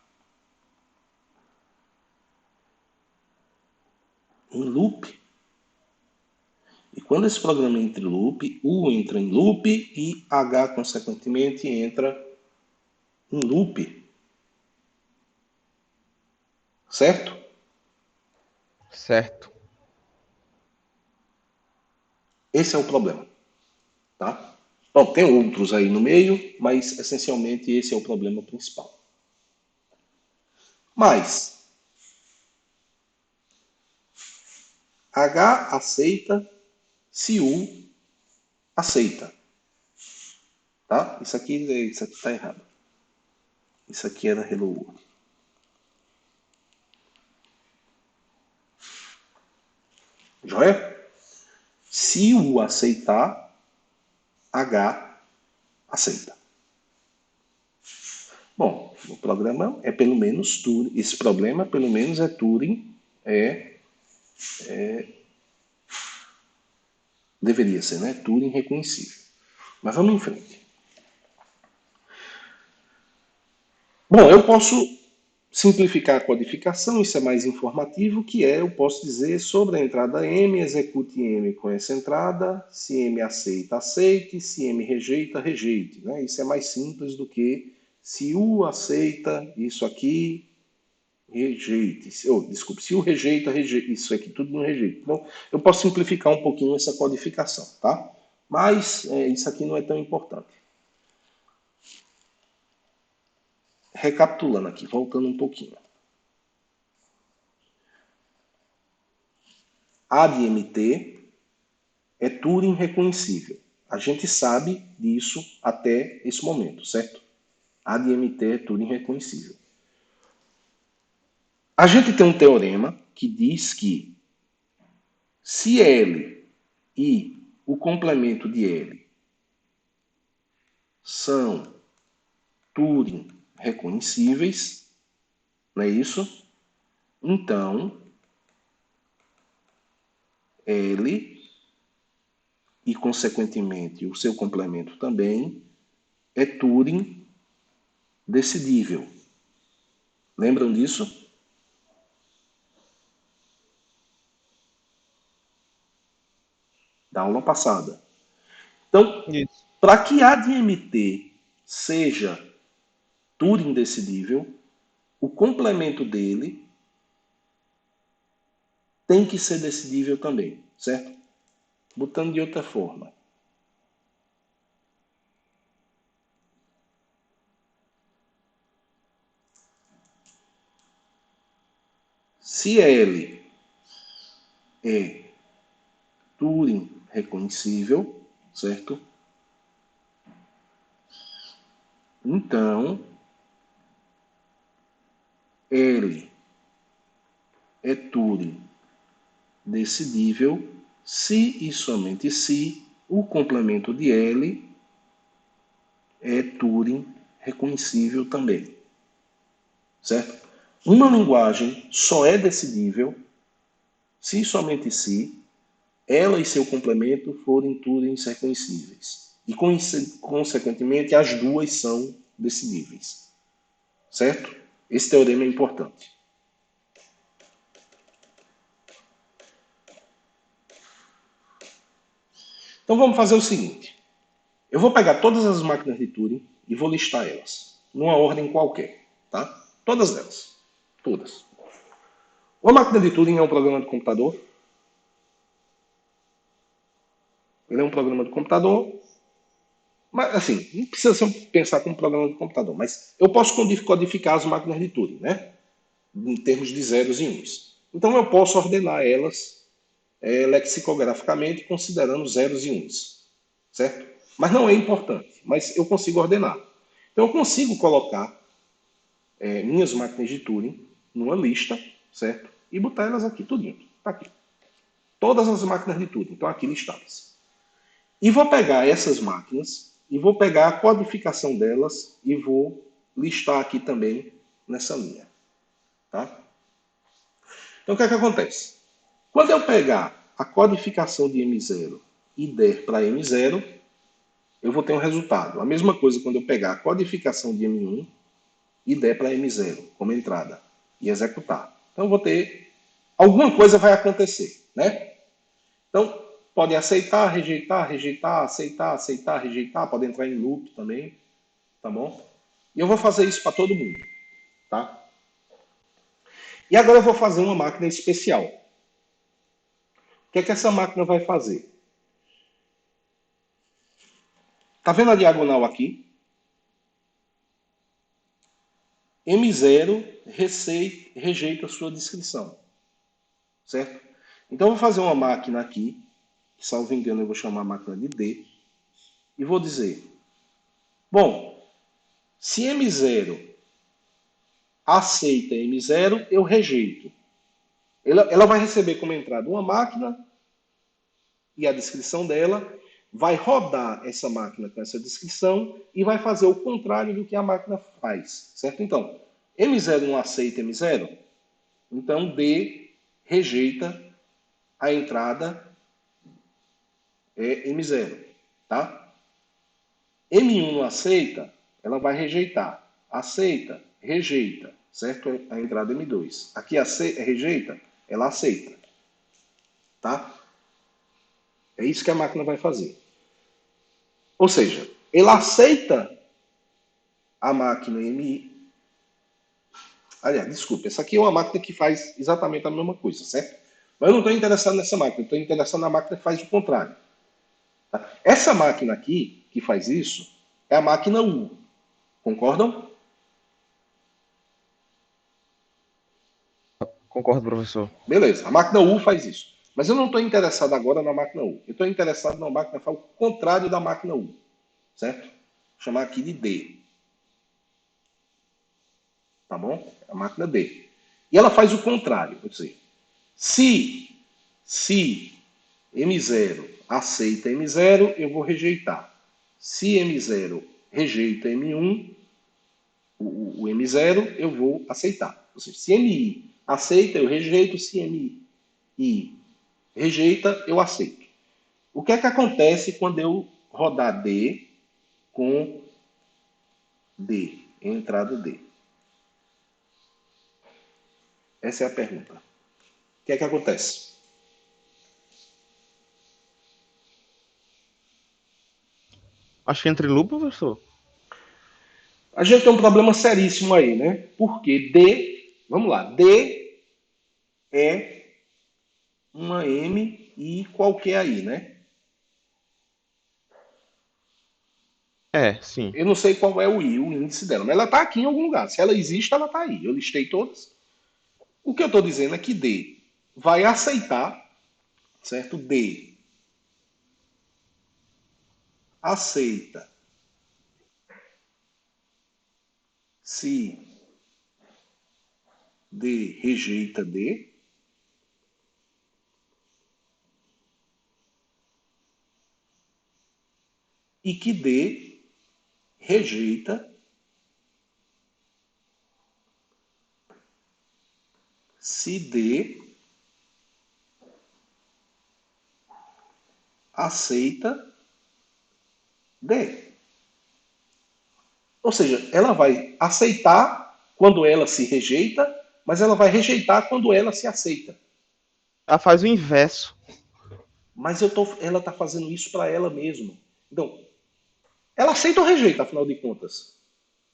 em loop. E quando esse programa entra em loop, U entra em loop e H, consequentemente, entra em loop. Certo? Certo. Esse é o problema. Tá? Bom, tem outros aí no meio, mas essencialmente esse é o problema principal. Mas H aceita se U aceita. Tá? Isso aqui está errado. Isso aqui era Hello World. Joia? Se U aceitar, H aceita. Bom, o programa é pelo menos Turing, esse problema pelo menos é Turing, deveria ser, né? Turing reconhecível. Mas vamos em frente. Bom, eu posso simplificar a codificação, isso é mais informativo, que é, eu posso dizer sobre a entrada M, execute M com essa entrada, se M aceita, aceite, se M rejeita, rejeite. Né? Isso é mais simples do que se U aceita isso aqui, rejeite. Desculpe, se U rejeita, rejeite. Isso aqui tudo não rejeita. Então, eu posso simplificar um pouquinho essa codificação, tá? Mas isso aqui não é tão importante. Recapitulando aqui, voltando um pouquinho. A de MT é Turing reconhecível. A gente sabe disso até esse momento, certo? A de MT é Turing reconhecível. A gente tem um teorema que diz que se L e o complemento de L são Turing reconhecíveis, não é isso? Então, L e, consequentemente, o seu complemento também é Turing decidível. Lembram disso? Da aula passada. Então, para que A de MT seja Turing decidível, o complemento dele tem que ser decidível também, certo? Botando de outra forma. Se L é Turing reconhecível, certo? Então, L é Turing decidível se e somente se o complemento de L é Turing reconhecível também, certo? Uma linguagem só é decidível se e somente se ela e seu complemento forem Turing reconhecíveis. E, consequentemente, as duas são decidíveis. Certo? Esse teorema é importante. Então vamos fazer o seguinte. Eu vou pegar todas as máquinas de Turing e vou listar elas, numa ordem qualquer. Tá? Todas elas. Todas. Uma máquina de Turing é um programa de computador. Ele é um programa de computador. Mas, assim, não precisa pensar como programa de computador, mas eu posso codificar as máquinas de Turing, né? Em termos de zeros e uns. Então eu posso ordenar elas lexicograficamente considerando zeros e uns, certo? Mas não é importante, mas eu consigo ordenar. Então eu consigo colocar minhas máquinas de Turing numa lista, certo? E botar elas aqui, tudinho. Tá aqui. Todas as máquinas de Turing estão aqui listadas. E vou pegar essas máquinas e vou pegar a codificação delas e vou listar aqui também nessa linha. Tá? Então o que é que acontece? Quando eu pegar a codificação de M0 e der para M0, eu vou ter um resultado. A mesma coisa quando eu pegar a codificação de M1 e der para M0 como entrada e executar. Então eu vou ter... Alguma coisa vai acontecer, né? Então, pode aceitar, rejeitar, rejeitar, aceitar, aceitar, rejeitar, pode entrar em loop também, tá bom? E eu vou fazer isso para todo mundo, tá? E agora eu vou fazer uma máquina especial. O que é que essa máquina vai fazer? Tá vendo a diagonal aqui? M0 rejeita a sua descrição, certo? Então eu vou fazer uma máquina aqui, que salvo engano eu vou chamar a máquina de D, e vou dizer, bom, se M0 aceita M0, eu rejeito. Ela vai receber como entrada uma máquina e a descrição dela, vai rodar essa máquina com essa descrição e vai fazer o contrário do que a máquina faz, certo? Então, M0 não aceita M0, então D rejeita a entrada M0, tá? M1 não aceita, ela vai rejeitar. Aceita, rejeita, certo? A entrada M2. Aqui rejeita, ela aceita, tá? É isso que a máquina vai fazer. Ou seja, ele aceita a máquina MI. Aliás, desculpa, essa aqui é uma máquina que faz exatamente a mesma coisa, certo? Mas eu não estou interessado nessa máquina, eu estou interessado na máquina que faz o contrário. Tá? Essa máquina aqui, que faz isso, é a máquina U. Concordam? Concordo, professor. Beleza, a máquina U faz isso. Mas eu não estou interessado agora na máquina U. Eu estou interessado na máquina que faz o contrário da máquina U. Certo? Vou chamar aqui de D. Tá bom? É a máquina D. E ela faz o contrário. Quer dizer, se M0 aceita M0, eu vou rejeitar. Se M0 rejeita M1, o M0, eu vou aceitar. Ou seja, se MI aceita, eu rejeito. Se MI rejeita, eu aceito. O que é que acontece quando eu rodar D com D, entrada D? Essa é a pergunta. O que é que acontece? Acho que entre lupa, professor. A gente tem um problema seríssimo aí, né? Porque D, vamos lá, D é uma M e qualquer aí, né? É, sim. Eu não sei qual é o I, o índice dela, mas ela está aqui em algum lugar. Se ela existe, ela está aí. Eu listei todas. O que eu estou dizendo é que D vai aceitar, certo? D aceita se D rejeita D, e que D rejeita se D aceita D. Ou seja, ela vai aceitar quando ela se rejeita, mas ela vai rejeitar quando ela se aceita. Ela faz o inverso. Mas ela está fazendo isso para ela mesma. Então, ela aceita ou rejeita, afinal de contas?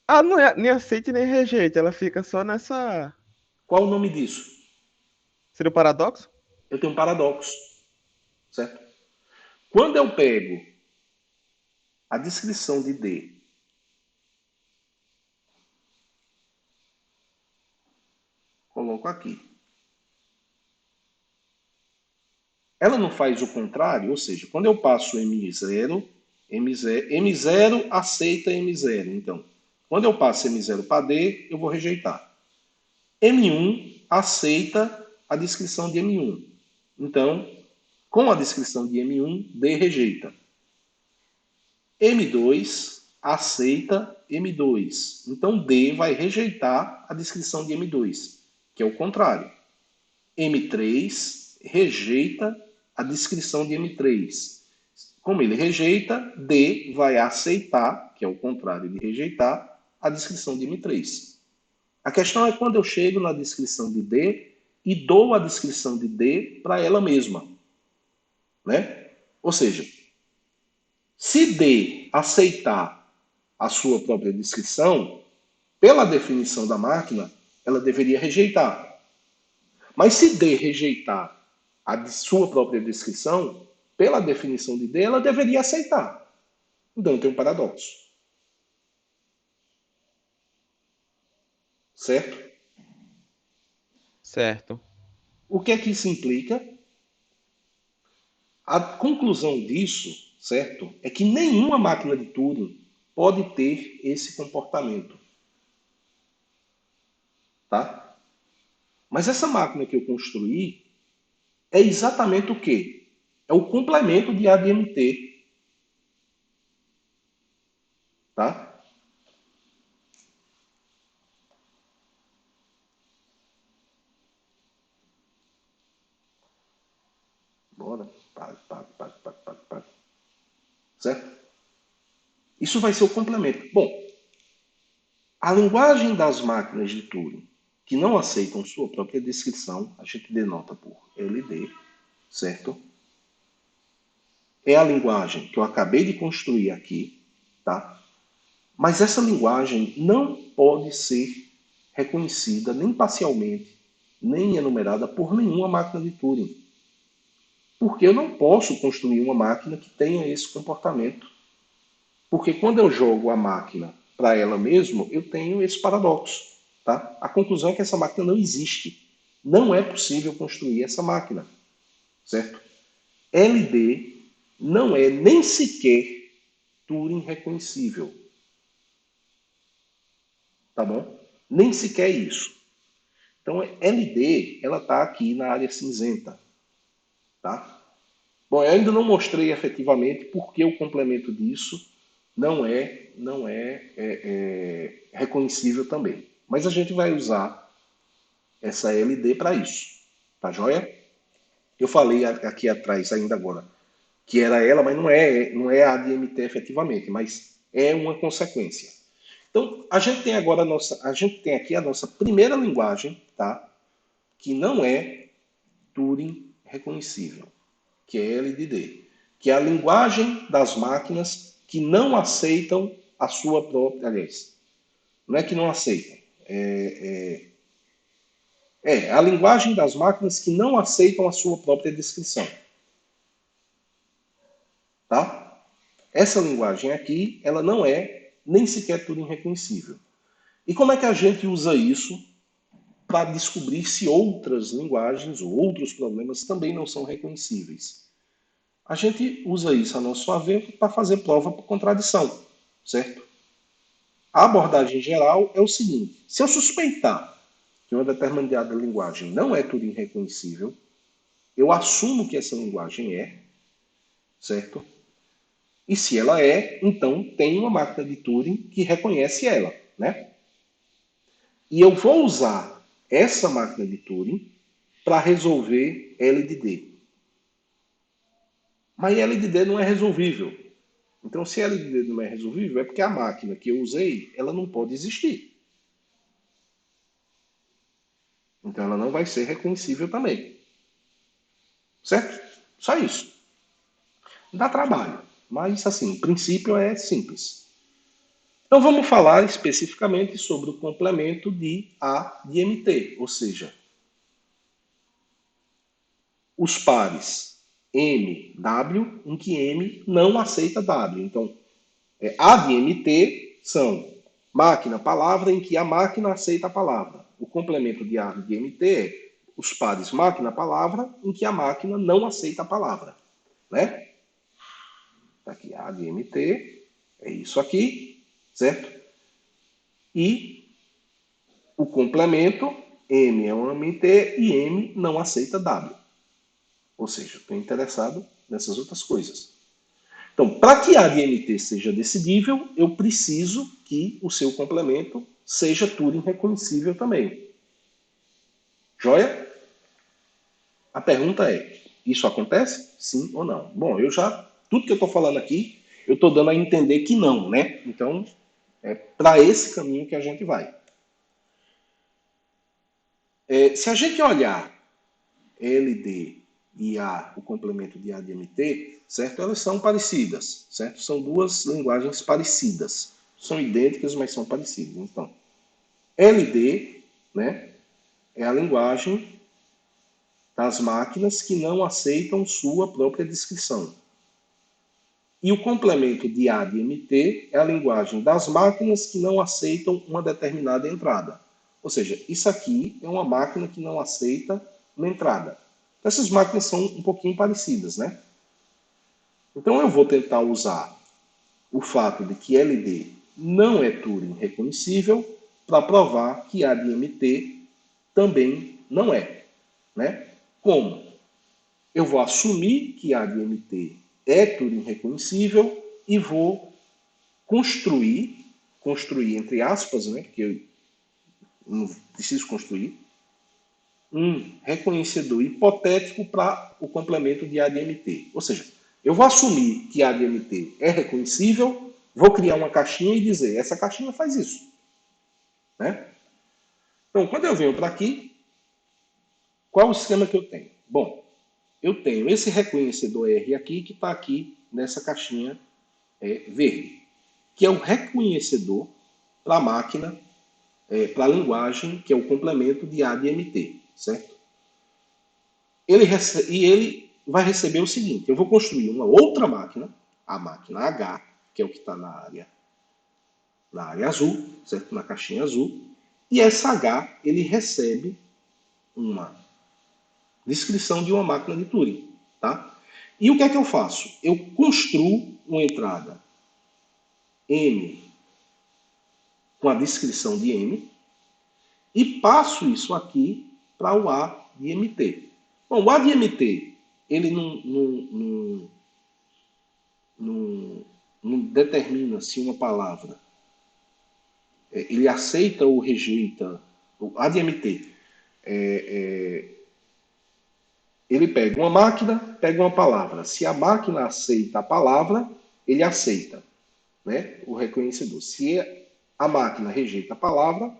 Ela não é, nem aceita e nem rejeita. Ela fica só nessa. Qual o nome disso? Seria o paradoxo? Eu tenho um paradoxo, certo? Quando eu pego a descrição de D, coloco aqui. Ela não faz o contrário, ou seja, quando eu passo M0, M0 aceita M0. Então, quando eu passo M0 para D, eu vou rejeitar. M1 aceita a descrição de M1. Então, com a descrição de M1, D rejeita. M2 aceita M2. Então, D vai rejeitar a descrição de M2, que é o contrário. M3 rejeita a descrição de M3. Como ele rejeita, D vai aceitar, que é o contrário de rejeitar, a descrição de M3. A questão é quando eu chego na descrição de D e dou a descrição de D para ela mesma, né? Ou seja, se D aceitar a sua própria descrição, pela definição da máquina, ela deveria rejeitar. Mas se D rejeitar a sua própria descrição, pela definição de D, ela deveria aceitar. Então tem um paradoxo. Certo? Certo. O que é que isso implica? A conclusão disso, certo, é que nenhuma máquina de Turing pode ter esse comportamento, tá? Mas essa máquina que eu construí é exatamente o quê? É o complemento de ADMT. tá? Bora. Certo? Isso vai ser o complemento. Bom, a linguagem das máquinas de Turing que não aceitam sua própria descrição, a gente denota por LD, certo? É a linguagem que eu acabei de construir aqui, tá? Mas essa linguagem não pode ser reconhecida nem parcialmente, nem enumerada por nenhuma máquina de Turing. Porque eu não posso construir uma máquina que tenha esse comportamento. Porque quando eu jogo a máquina para ela mesma, eu tenho esse paradoxo. Tá? A conclusão é que essa máquina não existe. Não é possível construir essa máquina. Certo? LD não é nem sequer Turing reconhecível. Tá bom? Nem sequer isso. Então, LD, ela está aqui na área cinzenta. Tá? Bom, eu ainda não mostrei efetivamente por que o complemento disso não é reconhecível também. Mas a gente vai usar essa LD para isso. Tá joia? Eu falei aqui atrás ainda agora que era ela, mas não é a ADMT efetivamente, mas é uma consequência. Então, a gente tem aqui a nossa primeira linguagem, tá? Que não é Turing reconhecível, que é LDD, que é a linguagem das máquinas que não aceitam a sua própria. Aliás, não é que não aceitam. É a linguagem das máquinas que não aceitam a sua própria descrição. Tá? Essa linguagem aqui, ela não é nem sequer Turing reconhecível. E como é que a gente usa isso para descobrir se outras linguagens ou outros problemas também não são reconhecíveis? A gente usa isso a nosso favor para fazer prova por contradição, certo? A abordagem geral é o seguinte: se eu suspeitar que uma determinada linguagem não é Turing reconhecível, eu assumo que essa linguagem é, certo? E se ela é, então tem uma máquina de Turing que reconhece ela, né? E eu vou usar essa máquina de Turing para resolver LDD. Mas LDD não é resolvível. Então, se LDD não é resolvível, é porque a máquina que eu usei, ela não pode existir. Então, ela não vai ser reconhecível também. Certo? Só isso. Dá trabalho. Mas, assim, o princípio é simples. Então, vamos falar especificamente sobre o complemento de A de MT, ou seja, os pares M, W, em que M não aceita W. Então, A de MT são máquina, palavra, em que a máquina aceita a palavra. O complemento de A de MT é os pares máquina, palavra, em que a máquina não aceita a palavra. Né? Tá aqui, A de MT é isso aqui, certo? E o complemento, M é um MT e M não aceita W. Ou seja, estou interessado nessas outras coisas. Então, para que A de MT seja decidível, eu preciso que o seu complemento seja Turing reconhecível também. Joia? A pergunta é: isso acontece? Sim ou não? Bom, tudo que eu estou falando aqui, eu estou dando a entender que não, né? Então, é para esse caminho que a gente vai. Se a gente olhar LD e A, o complemento de A de MT, certo? Elas são parecidas, certo? São duas linguagens parecidas. São idênticas, mas são parecidas. Então, LD, né, é a linguagem das máquinas que não aceitam sua própria descrição. E o complemento de A de MT é a linguagem das máquinas que não aceitam uma determinada entrada. Ou seja, isso aqui é uma máquina que não aceita uma entrada. Essas máquinas são um pouquinho parecidas, né? Então eu vou tentar usar o fato de que LD não é Turing reconhecível para provar que ADMT também não é, né? Como? Eu vou assumir que ADMT é Turing reconhecível e vou construir entre aspas, né, que eu não preciso construir, um reconhecedor hipotético para o complemento de ADMT. Ou seja, eu vou assumir que ADMT é reconhecível, vou criar uma caixinha e dizer, essa caixinha faz isso. Né? Então, quando eu venho para aqui, qual é o esquema que eu tenho? Bom, eu tenho esse reconhecedor R aqui, que está aqui nessa caixinha verde, que é o reconhecedor para a máquina, para a linguagem, que é o complemento de ADMT, certo? Ele vai receber o seguinte, eu vou construir uma outra máquina, a máquina H, que é o que está na área azul, certo? Na caixinha azul, e essa H, ele recebe uma descrição de uma máquina de Turing, tá? E o que é que eu faço? Eu construo uma entrada M com a descrição de M e passo isso aqui para o A de MT. Bom, o A de MT, ele não determina se uma palavra ele aceita ou rejeita. O A de MT, ele pega uma máquina, pega uma palavra. Se a máquina aceita a palavra, ele aceita, né, o reconhecedor. Se a máquina rejeita a palavra,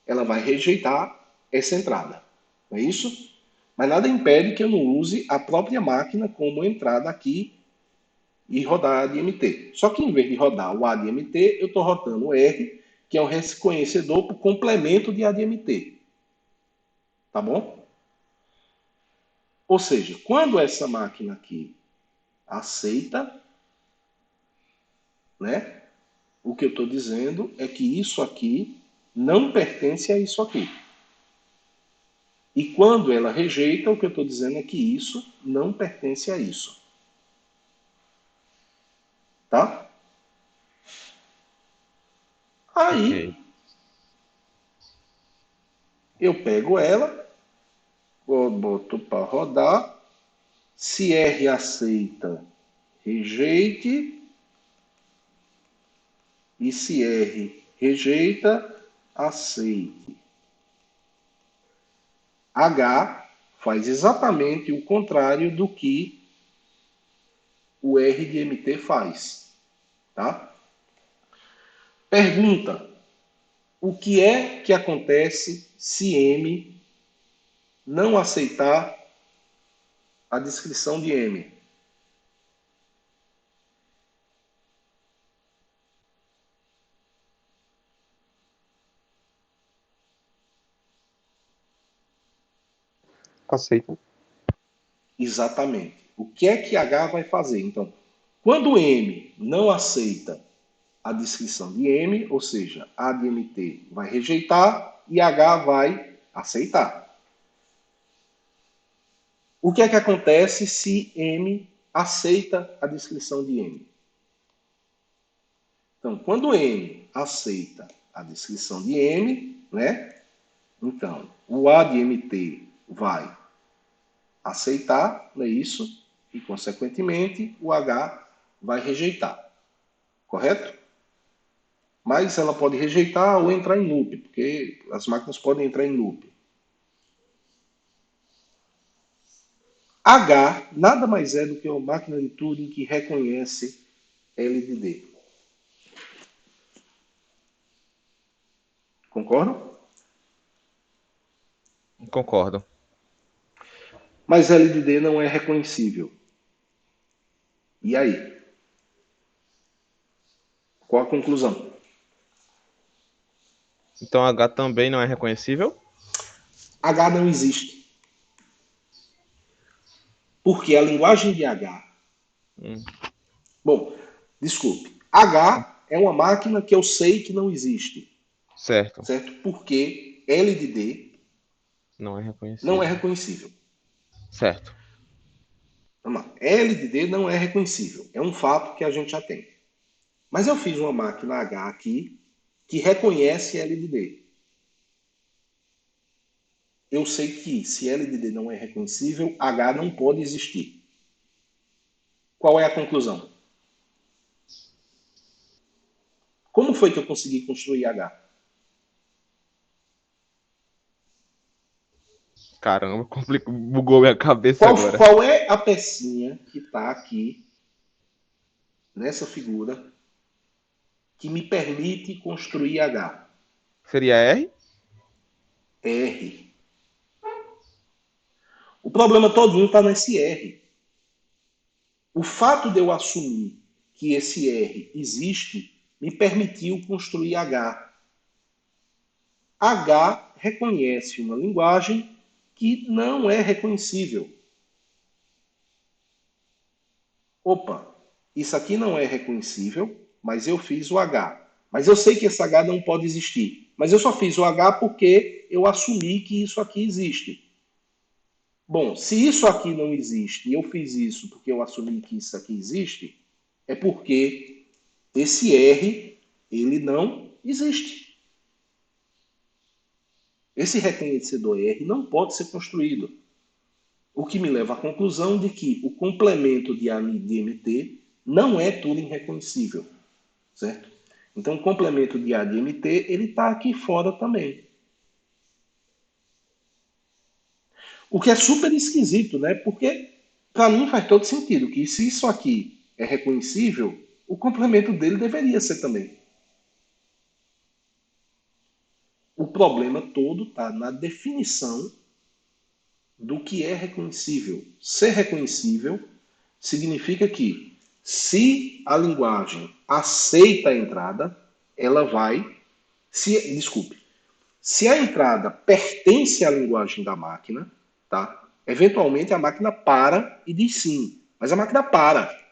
ela vai rejeitar essa entrada. Não é isso? Mas nada impede que eu não use a própria máquina como entrada aqui e rodar ADMT. Só que em vez de rodar o ADMT, eu estou rodando o R, que é o reconhecedor para o complemento de ADMT. Tá bom? Ou seja, quando essa máquina aqui aceita, né, o que eu estou dizendo é que isso aqui não pertence a isso aqui. E quando ela rejeita, o que eu estou dizendo é que isso não pertence a isso. Tá? Aí, Ok. eu pego ela, boto para rodar. Se R aceita, rejeite. E se R rejeita, aceite. H faz exatamente o contrário do que o R de MT faz. Tá? Pergunta: o que é que acontece se M não aceitar a descrição de M? Aceita. Exatamente. O que é que H vai fazer? Então, quando M não aceita a descrição de M, ou seja, A de MT vai rejeitar e H vai aceitar. O que é que acontece se M aceita a descrição de M? Então, quando M aceita a descrição de M, né? Então, o A de MT vai aceitar, não é isso? E, consequentemente, o H vai rejeitar. Correto? Mas ela pode rejeitar ou entrar em loop, porque as máquinas podem entrar em loop. H nada mais é do que uma máquina de Turing que reconhece LDD. Concordam? Concordo. Mas LDD não é reconhecível. E aí? Qual a conclusão? Então H também não é reconhecível? H não existe. Porque a linguagem de H. Hum, Bom, desculpe. H é uma máquina que eu sei que não existe. certo. Certo? Porque LDD Não é não é reconhecível. reconhecível. Certo. Vamos lá. LDD não é reconhecível. É um fato que a gente já tem. Mas eu fiz uma máquina H aqui que reconhece LDD. Eu sei que se LDD não é reconhecível, H não pode existir. Qual é a conclusão? Como foi que eu consegui construir H? Caramba, bugou minha cabeça Qual, agora. qual é a pecinha que está aqui nessa figura que me permite construir H? Seria R? R. O problema todinho está nesse R. O fato de eu assumir que esse R existe me permitiu construir H. H reconhece uma linguagem que não é reconhecível. Opa, isso aqui não é reconhecível, mas eu fiz o H. Mas eu sei que esse H não pode existir. Mas eu só fiz o H porque eu assumi que isso aqui existe. Bom, se isso aqui não existe e eu fiz isso porque eu assumi que isso aqui existe, é porque esse R, ele não existe. Esse reconhecedor R não pode ser construído. O que me leva à conclusão de que o complemento de ADMT não é Turing reconhecível, certo? Então, o complemento de ADMT, ele está aqui fora também. O que é super esquisito, né? Porque, para mim, faz todo sentido que se isso aqui é reconhecível, o complemento dele deveria ser também. O problema todo está na definição do que é reconhecível. Ser reconhecível significa que, se a linguagem aceita a entrada, ela vai. Desculpe. Se a entrada pertence à linguagem da máquina, tá? Eventualmente a máquina para e diz sim. Mas a máquina para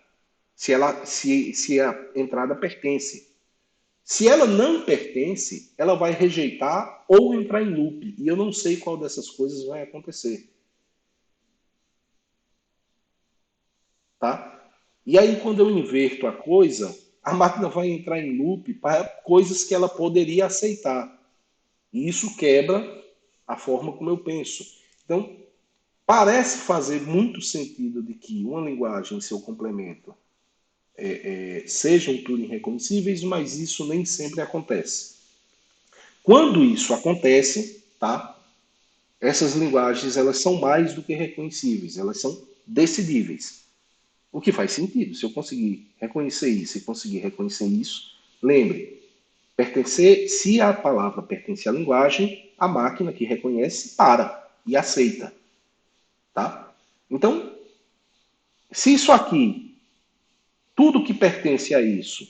se a entrada pertence. Se ela não pertence, ela vai rejeitar ou entrar em loop. E eu não sei qual dessas coisas vai acontecer. Tá? E aí, quando eu inverto a coisa, a máquina vai entrar em loop para coisas que ela poderia aceitar. E isso quebra a forma como eu penso. Então, parece fazer muito sentido de que uma linguagem e seu complemento sejam Turing reconhecíveis, mas isso nem sempre acontece. Quando isso acontece, tá? Essas linguagens elas são mais do que reconhecíveis, elas são decidíveis. O que faz sentido. Se eu conseguir reconhecer isso e conseguir reconhecer isso, lembre, pertencer, se a palavra pertence à linguagem, a máquina que reconhece para e aceita. Tá? Então, se isso aqui, tudo que pertence a isso,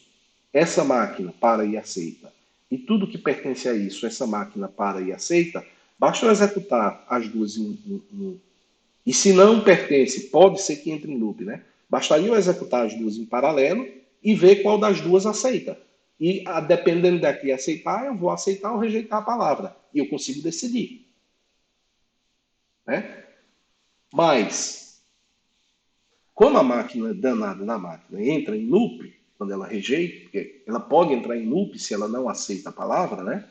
essa máquina para e aceita, e tudo que pertence a isso, essa máquina para e aceita, basta eu executar as duas e se não pertence, pode ser que entre em loop, né? Bastaria eu executar as duas em paralelo e ver qual das duas aceita. E dependendo da que aceitar, eu vou aceitar ou rejeitar a palavra. E eu consigo decidir. Né? Mas, como a máquina danada na máquina entra em loop, quando ela rejeita, porque ela pode entrar em loop se ela não aceita a palavra, né?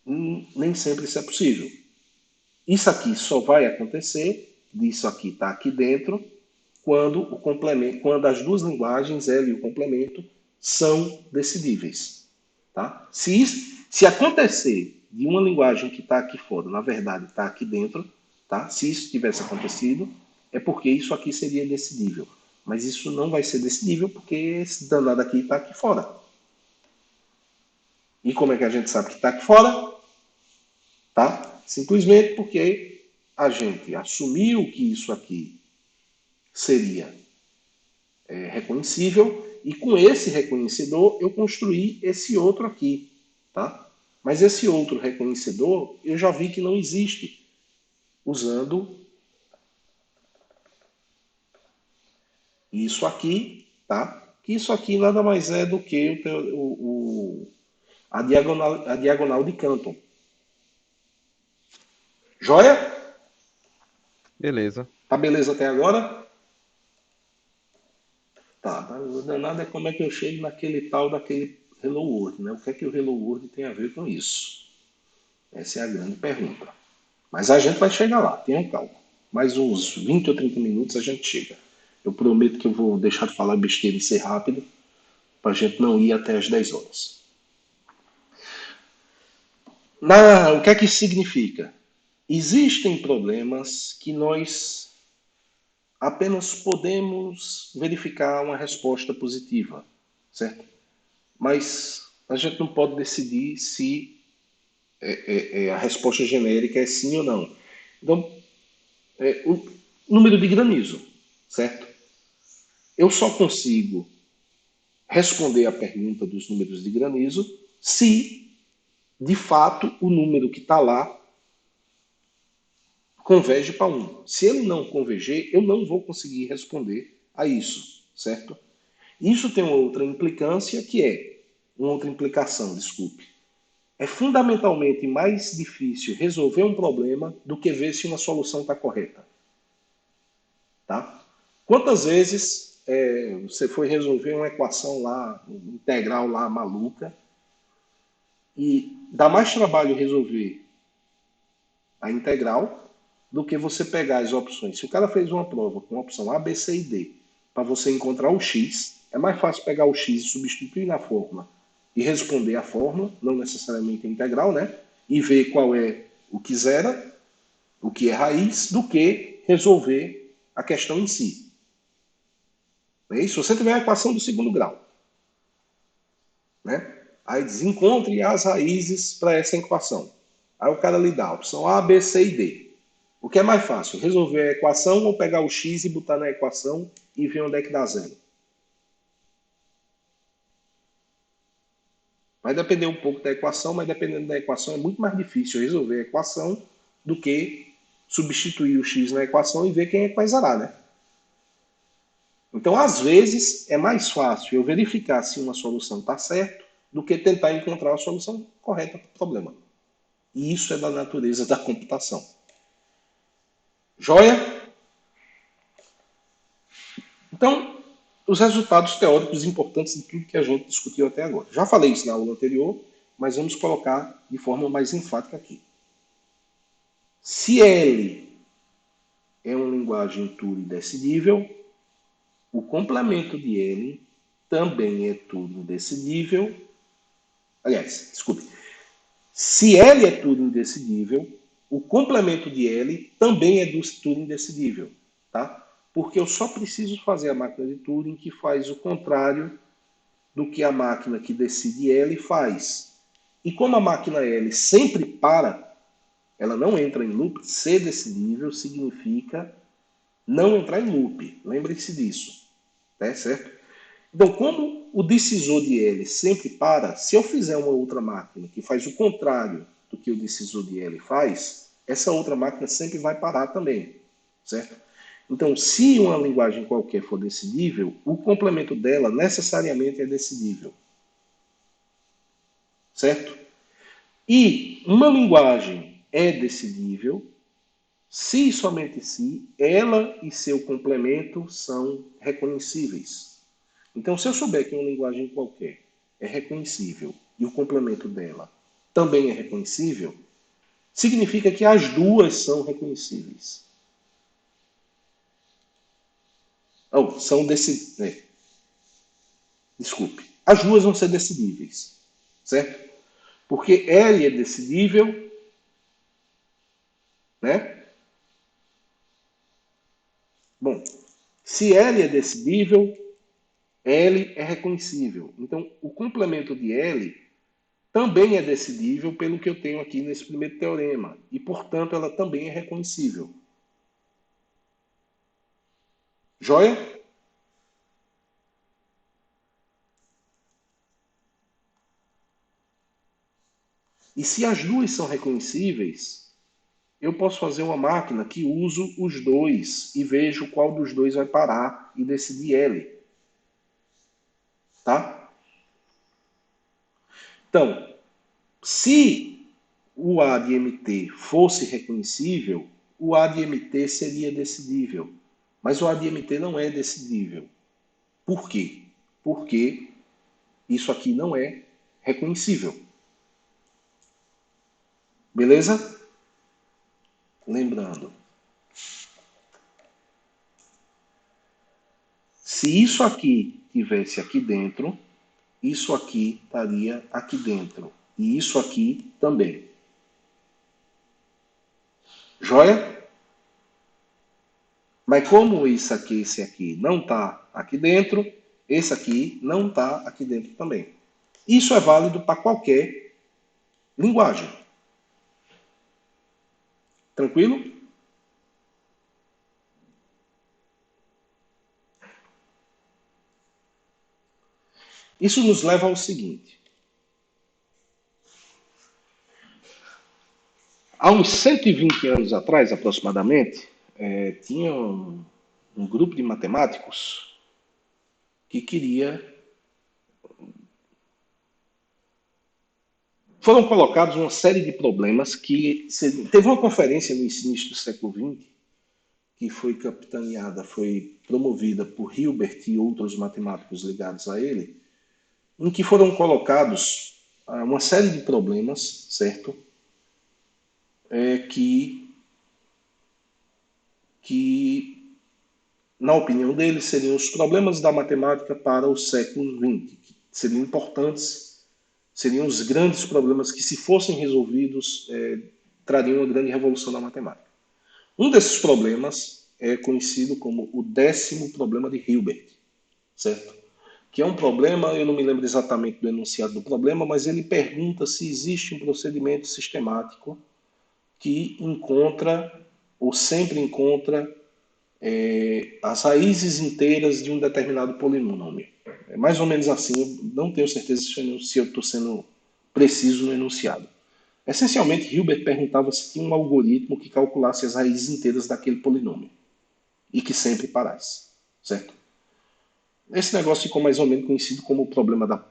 Nem sempre isso é possível. Isso aqui só vai acontecer, isso aqui está aqui dentro, quando o complemento, quando as duas linguagens, ela e o complemento, são decidíveis. Tá? Se acontecer de uma linguagem que está aqui fora, na verdade está aqui dentro, tá? Se isso tivesse acontecido, é porque isso aqui seria decidível. Mas isso não vai ser decidível porque esse danado aqui está aqui fora. E como é que a gente sabe que está aqui fora? Tá? Simplesmente porque a gente assumiu que isso aqui seria reconhecível e com esse reconhecedor eu construí esse outro aqui, tá? Mas esse outro reconhecedor eu já vi que não existe usando isso aqui, tá? Que isso aqui nada mais é do que a diagonal de Canton. Joia? Beleza. Tá beleza até agora? Tá, o danado é como é que eu chego naquele tal daquele Hello World, né? O que é que o Hello World tem a ver com isso? Essa é a grande pergunta. Mas a gente vai chegar lá, tenha calma. Mais uns 20 ou 30 minutos a gente chega. Eu prometo que eu vou deixar de falar besteira e ser rápido, para a gente não ir até as 10 horas. O que é que isso significa? Existem problemas que nós apenas podemos verificar uma resposta positiva, certo? Mas a gente não pode decidir se a resposta genérica é sim ou não. Então, o número de granizo, certo? Eu só consigo responder a pergunta dos números de granizo se, de fato, o número que está lá converge para 1. Se ele não converger, eu não vou conseguir responder a isso, certo? Isso tem uma outra implicância que é, uma outra implicação, desculpe. É fundamentalmente mais difícil resolver um problema do que ver se uma solução está correta. Tá? Quantas vezes você foi resolver uma equação lá, integral lá, maluca, e dá mais trabalho resolver a integral do que você pegar as opções. Se o cara fez uma prova com a opção A, B, C e D, para você encontrar o X, é mais fácil pegar o X e substituir na fórmula e responder a fórmula, não necessariamente a integral, né? E ver qual é o que zera, o que é raiz, do que resolver a questão em si. É isso? Se você tiver a equação do segundo grau, né? Aí desencontre as raízes para essa equação. Aí o cara lhe dá a opção A, B, C e D. O que é mais fácil? Resolver a equação ou pegar o x e botar na equação e ver onde é que dá zero? Vai depender um pouco da equação, mas dependendo da equação é muito mais difícil resolver a equação do que substituir o x na equação e ver quem é que vai zerar, né? Então, às vezes, é mais fácil eu verificar se uma solução está certa do que tentar encontrar a solução correta para o problema. E isso é da natureza da computação. Joia? Então, os resultados teóricos importantes de tudo que a gente discutiu até agora. Já falei isso na aula anterior, mas vamos colocar de forma mais enfática aqui. Se L é uma linguagem Turing decidível, o complemento de L também é Turing decidível. Aliás, desculpe. Se L é Turing decidível, o complemento de L também é do Turing decidível, tá? Porque eu só preciso fazer a máquina de Turing que faz o contrário do que a máquina que decide L faz. E como a máquina L sempre para, ela não entra em loop, ser decidível significa não entrar em loop. Lembre-se disso, né? Certo? Então, como o decisor de L sempre para, se eu fizer uma outra máquina que faz o contrário do que o decisor de L faz, essa outra máquina sempre vai parar também, certo? Então, se uma linguagem qualquer for decidível, o complemento dela necessariamente é decidível, certo? E uma linguagem é decidível se e somente se ela e seu complemento são reconhecíveis. Então, se eu souber que uma linguagem qualquer é reconhecível e o complemento dela também é reconhecível, significa que as duas são reconhecíveis. Ou são desculpe. As duas vão ser decidíveis, certo? Porque L é decidível, né? Bom, se L é decidível, L é reconhecível. Então, o complemento de L também é decidível pelo que eu tenho aqui nesse primeiro teorema. E, portanto, ela também é reconhecível. Joia? E se as duas são reconhecíveis, eu posso fazer uma máquina que uso os dois e vejo qual dos dois vai parar e decidir L. Tá? Então, se o A de MT fosse reconhecível, o A de MT seria decidível. Mas o A de MT não é decidível. Por quê? Porque isso aqui não é reconhecível. Beleza? Lembrando, se isso aqui tivesse aqui dentro, isso aqui estaria aqui dentro. E isso aqui também. Joia? Mas como isso aqui, esse aqui não está aqui dentro, esse aqui não está aqui dentro também. Isso é válido para qualquer linguagem. Tranquilo? Isso nos leva ao seguinte. Há uns 120 anos atrás, aproximadamente, tinha um grupo de matemáticos que queria. Foram colocados uma série de problemas que. Teve uma conferência no início do século XX, que foi capitaneada, foi promovida por Hilbert e outros matemáticos ligados a ele, em que foram colocados uma série de problemas, certo? Que, na opinião dele, seriam os problemas da matemática para o século XX, que seriam importantes, seriam os grandes problemas que, se fossem resolvidos, trariam uma grande revolução na matemática. Um desses problemas é conhecido como o 10º problema de Hilbert, certo? Que é um problema, eu não me lembro exatamente do enunciado do problema, mas ele pergunta se existe um procedimento sistemático que encontra ou sempre encontra as raízes inteiras de um determinado polinômio. É mais ou menos assim, eu não tenho certeza se eu estou sendo preciso no enunciado. Essencialmente, Hilbert perguntava se tinha um algoritmo que calculasse as raízes inteiras daquele polinômio e que sempre parasse, certo? Esse negócio ficou mais ou menos conhecido como o problema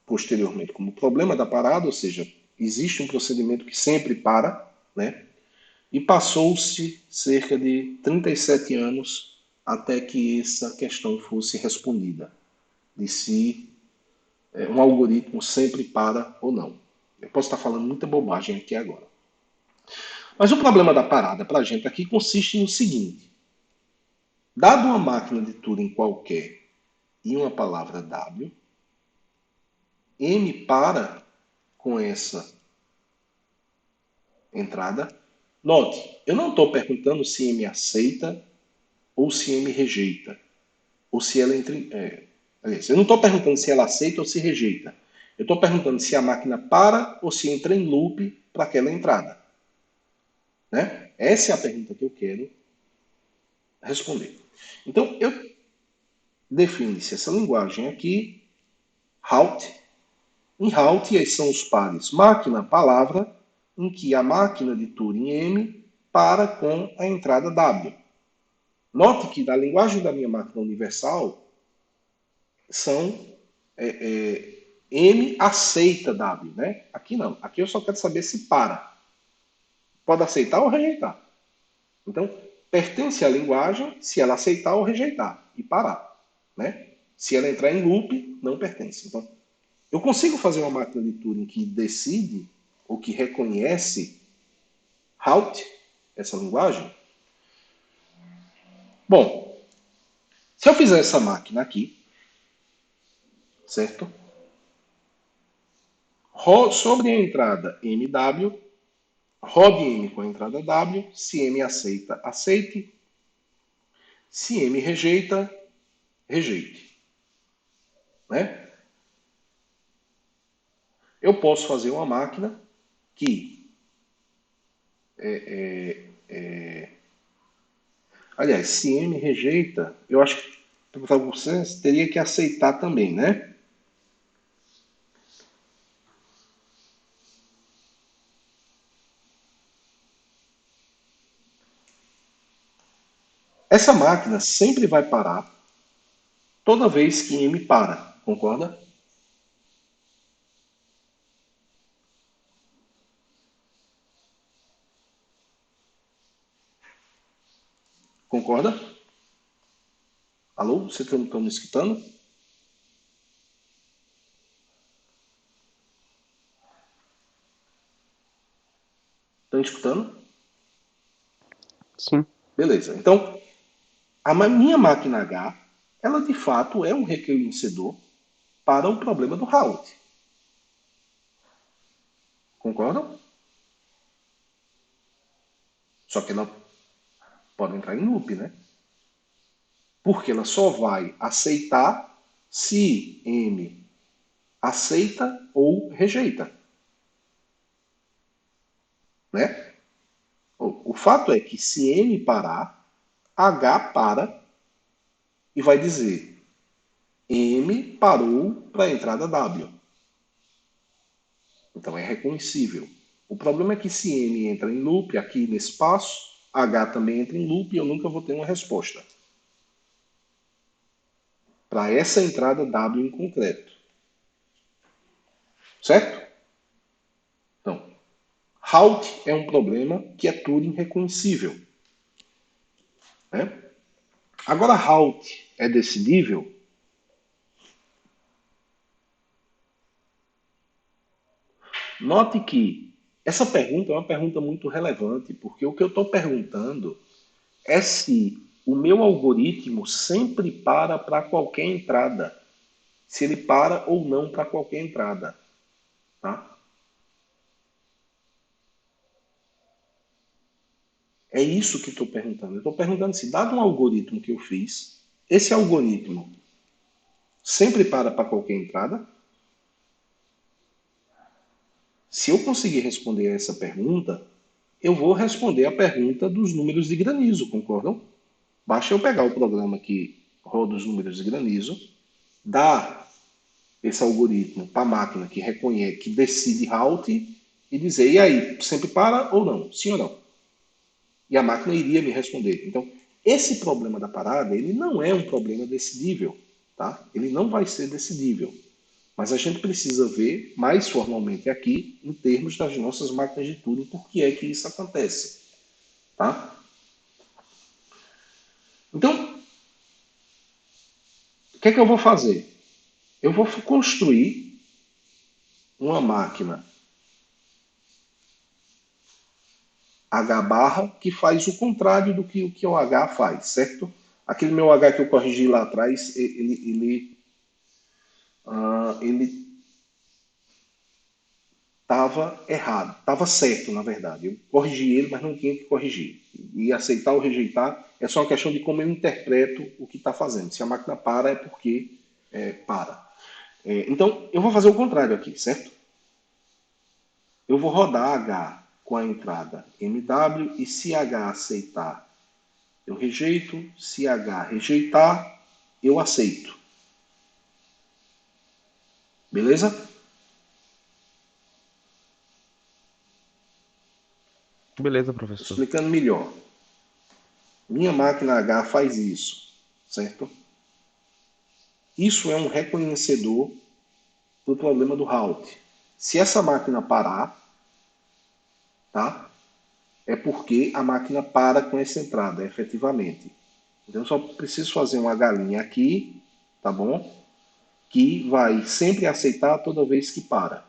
posteriormente, como o problema da parada, ou seja, existe um procedimento que sempre para, né? E passou-se cerca de 37 anos até que essa questão fosse respondida, de se um algoritmo sempre para ou não. Eu posso estar falando muita bobagem aqui agora. Mas o problema da parada para a gente aqui consiste no seguinte: dado uma máquina de Turing qualquer e uma palavra W, M para com essa entrada. Note, eu não estou perguntando se M aceita ou se M rejeita, ou se ela entra. Eu não estou perguntando se ela aceita ou se rejeita. Eu estou perguntando se a máquina para ou se entra em loop para aquela entrada. Né? Essa é a pergunta que eu quero responder. Então, eu defino-se essa linguagem aqui, halt. Em halt, esses são os pares máquina-palavra, em que a máquina de Turing M para com a entrada W. Note que na linguagem da minha máquina universal são M aceita W, né? Aqui não. Aqui eu só quero saber se para. Pode aceitar ou rejeitar. Então, pertence à linguagem se ela aceitar ou rejeitar e parar, né? Se ela entrar em loop, não pertence. Então, eu consigo fazer uma máquina de Turing que decide ou que reconhece halt, essa linguagem? Bom, se eu fizer essa máquina aqui, certo? Sobre a entrada MW, rode M com a entrada W, se M aceita, aceite, se M rejeita, rejeite. Né? Eu posso fazer uma máquina que, aliás, se M rejeita, eu acho que para vocês teria que aceitar também, né? Essa máquina sempre vai parar toda vez que M para, concorda? Concorda? Alô? Vocês estão me escutando? Estão escutando? Sim. Beleza. Então, a minha máquina H, ela de fato é um reconhecedor para o problema do Raut. Concordam? Só que ela pode entrar em loop, né? Porque ela só vai aceitar se M aceita ou rejeita, né? O fato é que se M parar, H para e vai dizer M parou para a entrada W. Então é reconhecível. O problema é que se M entra em loop aqui nesse passo, H também entra em loop e eu nunca vou ter uma resposta para essa entrada W em concreto. Certo? Então, Halt é um problema que é Turing reconhecível. Né? Agora, Halt é decidível? Note que essa pergunta é uma pergunta muito relevante, porque o que eu estou perguntando é se o meu algoritmo sempre para qualquer entrada. Se ele para ou não para qualquer entrada. Tá? É isso que estou perguntando. Eu estou perguntando se, dado um algoritmo que eu fiz, esse algoritmo sempre para qualquer entrada? Se eu conseguir responder a essa pergunta, eu vou responder a pergunta dos números de granizo, concordam? Basta eu pegar o programa que roda os números de granizo, dar esse algoritmo para a máquina que reconhece, que decide halt e dizer, e aí, sempre para ou não? Sim ou não? E a máquina iria me responder. Então, esse problema da parada, ele não é um problema decidível, tá? Ele não vai ser decidível. Mas a gente precisa ver mais formalmente aqui, em termos das nossas máquinas de Turing, por que é que isso acontece. Tá? Então, o que é que eu vou fazer? Eu vou construir uma máquina H barra que faz o contrário do que o H faz, certo? Aquele meu H que eu corrigi lá atrás, ele estava errado, estava certo, na verdade. Eu corrigi ele, mas não tinha que corrigir. E aceitar ou rejeitar é só uma questão de como eu interpreto o que está fazendo. Se a máquina para, é porque para. Então, eu vou fazer o contrário aqui, certo? Eu vou rodar H com a entrada MW e se H aceitar, eu rejeito. Se H rejeitar, eu aceito. Beleza? Beleza, professor. Explicando melhor. Minha máquina H faz isso, certo? Isso é um reconhecedor do problema do halt. Se essa máquina parar, tá? É porque a máquina para com essa entrada, efetivamente. Então, eu só preciso fazer uma galinha aqui, tá bom? Que vai sempre aceitar toda vez que para.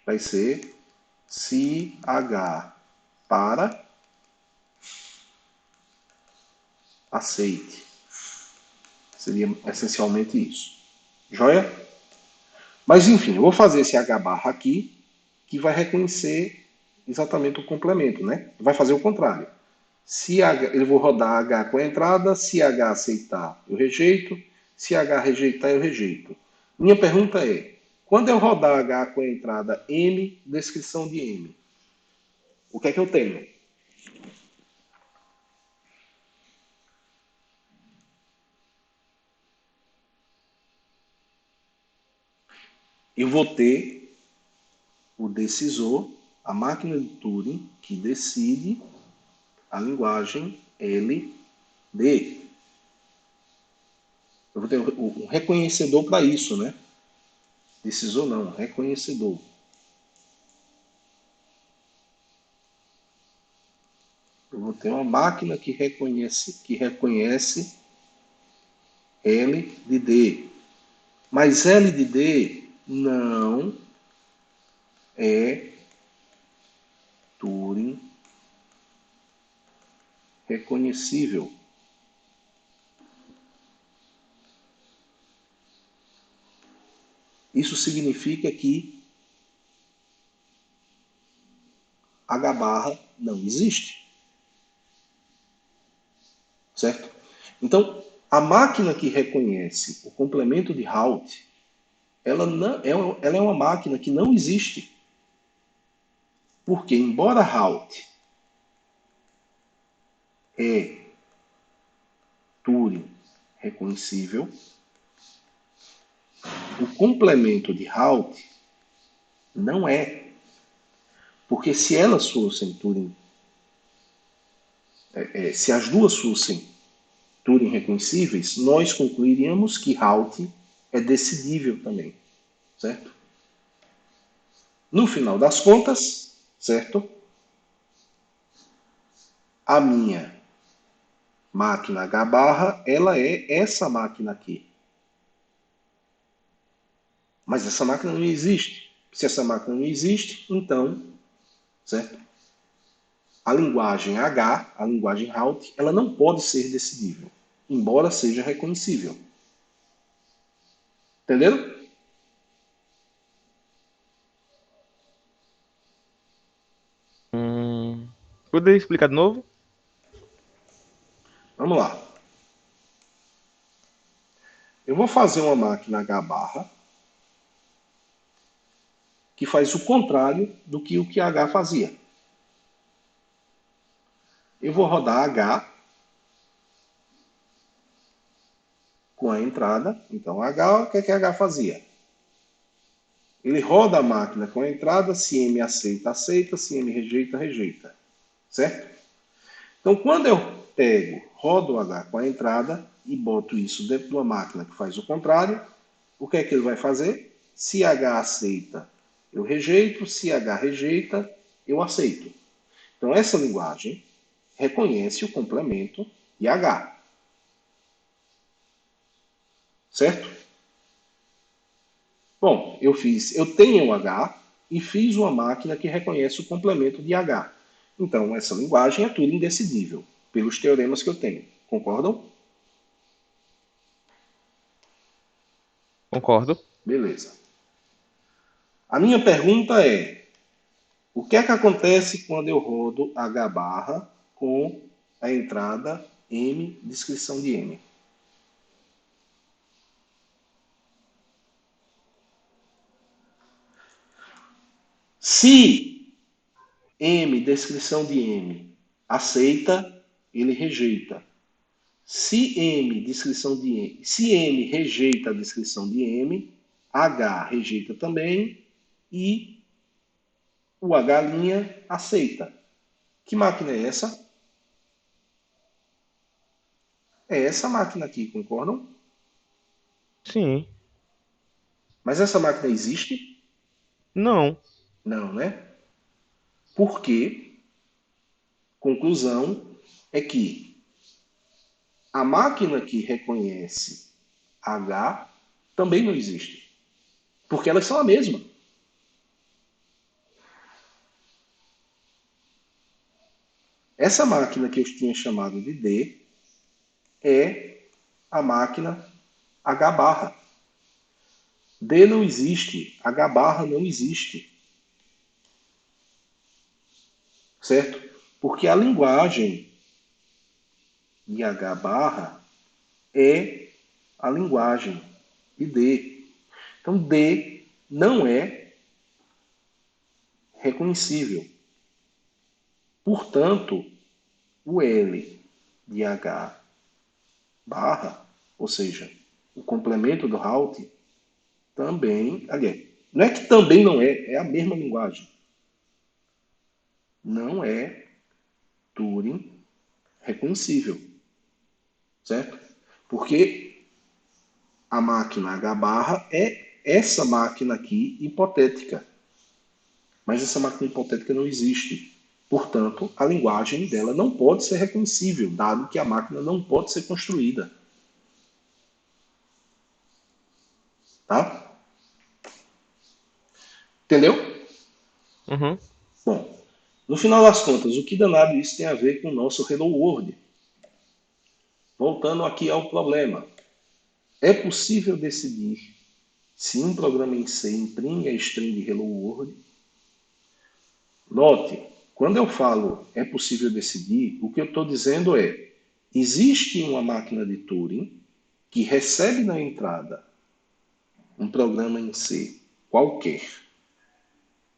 Vai ser se H para, aceite. Seria essencialmente isso. Joia? Mas enfim, eu vou fazer esse H barra aqui, que vai reconhecer exatamente o complemento, né? Vai fazer o contrário. Se H, eu vou rodar H com a entrada, se H aceitar, eu rejeito, se H rejeitar, eu rejeito. Minha pergunta é, quando eu rodar H com a entrada M, descrição de M, o que é que eu tenho? Eu vou ter o decisor, a máquina de Turing, que decide a linguagem LD. Eu vou ter um reconhecedor para isso, né? Decisor não, reconhecedor. Eu vou ter uma máquina que reconhece L de D. Mas L de D não é Turing reconhecível. Isso significa que H barra não existe, certo? Então, a máquina que reconhece o complemento de Raut, ela é uma máquina que não existe, porque embora Raut é Turing reconhecível, o complemento de Raut não é. Porque se elas fossem Turing, se as duas fossem Turing reconhecíveis, nós concluiríamos que Raut é decidível também, certo? No final das contas, certo? A minha máquina H barra, ela é essa máquina aqui. Mas essa máquina não existe. Se essa máquina não existe, então, certo? A linguagem H, a linguagem Raut, ela não pode ser decidível, embora seja reconhecível. Entenderam? Poderia explicar de novo? Vamos lá. Eu vou fazer uma máquina H barra que faz o contrário do que o que H fazia. Eu vou rodar H com a entrada. Então, H, o que é que H fazia? Ele roda a máquina com a entrada, se M aceita, aceita, se M rejeita, rejeita. Certo? Então, quando eu pego, rodo o H com a entrada e boto isso dentro de uma máquina que faz o contrário, o que é que ele vai fazer? Se H aceita, eu rejeito. Se H rejeita, eu aceito. Então, essa linguagem reconhece o complemento de H. Certo? Bom, eu tenho um H e fiz uma máquina que reconhece o complemento de H. Então, essa linguagem é tudo indecidível, pelos teoremas que eu tenho. Concordam? Concordo. Beleza. A minha pergunta é: o que é que acontece quando eu rodo H barra com a entrada M, descrição de M? Se M, descrição de M, aceita, ele rejeita. Se M, descrição de M, se M rejeita a descrição de M, H rejeita também e o H' aceita. Que máquina é essa? É essa máquina aqui, concordam? Sim. Mas essa máquina existe? Não. Não, né? Porque, conclusão, é que a máquina que reconhece H também não existe. Porque elas são a mesma. Essa máquina que eu tinha chamado de D é a máquina H barra. D não existe, H barra não existe. Certo? Porque a linguagem de H barra é a linguagem de D. Então, D não é reconhecível. Portanto, o L de H barra, ou seja, o complemento do Raut, também, aliás, não é que também não é, é a mesma linguagem. Não é Turing reconhecível, certo? Porque a máquina H barra é essa máquina aqui hipotética. Mas essa máquina hipotética não existe. Portanto, a linguagem dela não pode ser reconhecível, dado que a máquina não pode ser construída. Tá? Entendeu? Uhum. Bom, no final das contas, o que danado isso tem a ver com o nosso Hello World? Voltando aqui ao problema. É possível decidir Se um programa em C imprime a string Hello World, note, quando eu falo é possível decidir, o que eu estou dizendo é, existe uma máquina de Turing que recebe na entrada um programa em C qualquer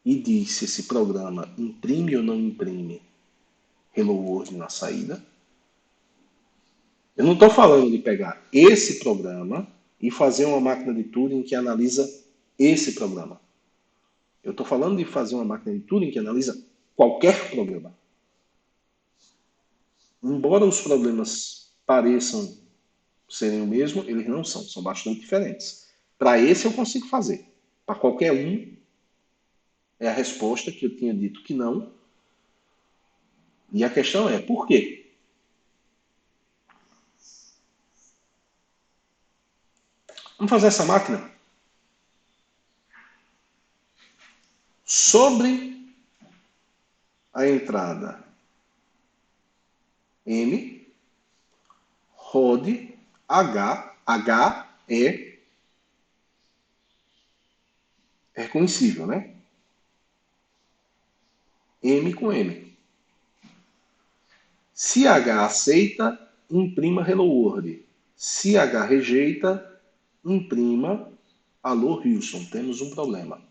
e diz se esse programa imprime ou não imprime Hello World na saída. Eu não estou falando de pegar esse programa e fazer uma máquina de Turing que analisa esse programa. Eu estou falando de fazer uma máquina de Turing que analisa qualquer programa. Embora os problemas pareçam serem o mesmo, eles não são, são bastante diferentes. Para esse eu consigo fazer. Para qualquer um, é a resposta que eu tinha dito que não. E a questão é, por quê? Vamos fazer essa máquina sobre a entrada M, ROD, H é reconhecível, né? M com M. Se H aceita, imprima Hello World. Se H rejeita, imprima Alô Houston. Temos um problema.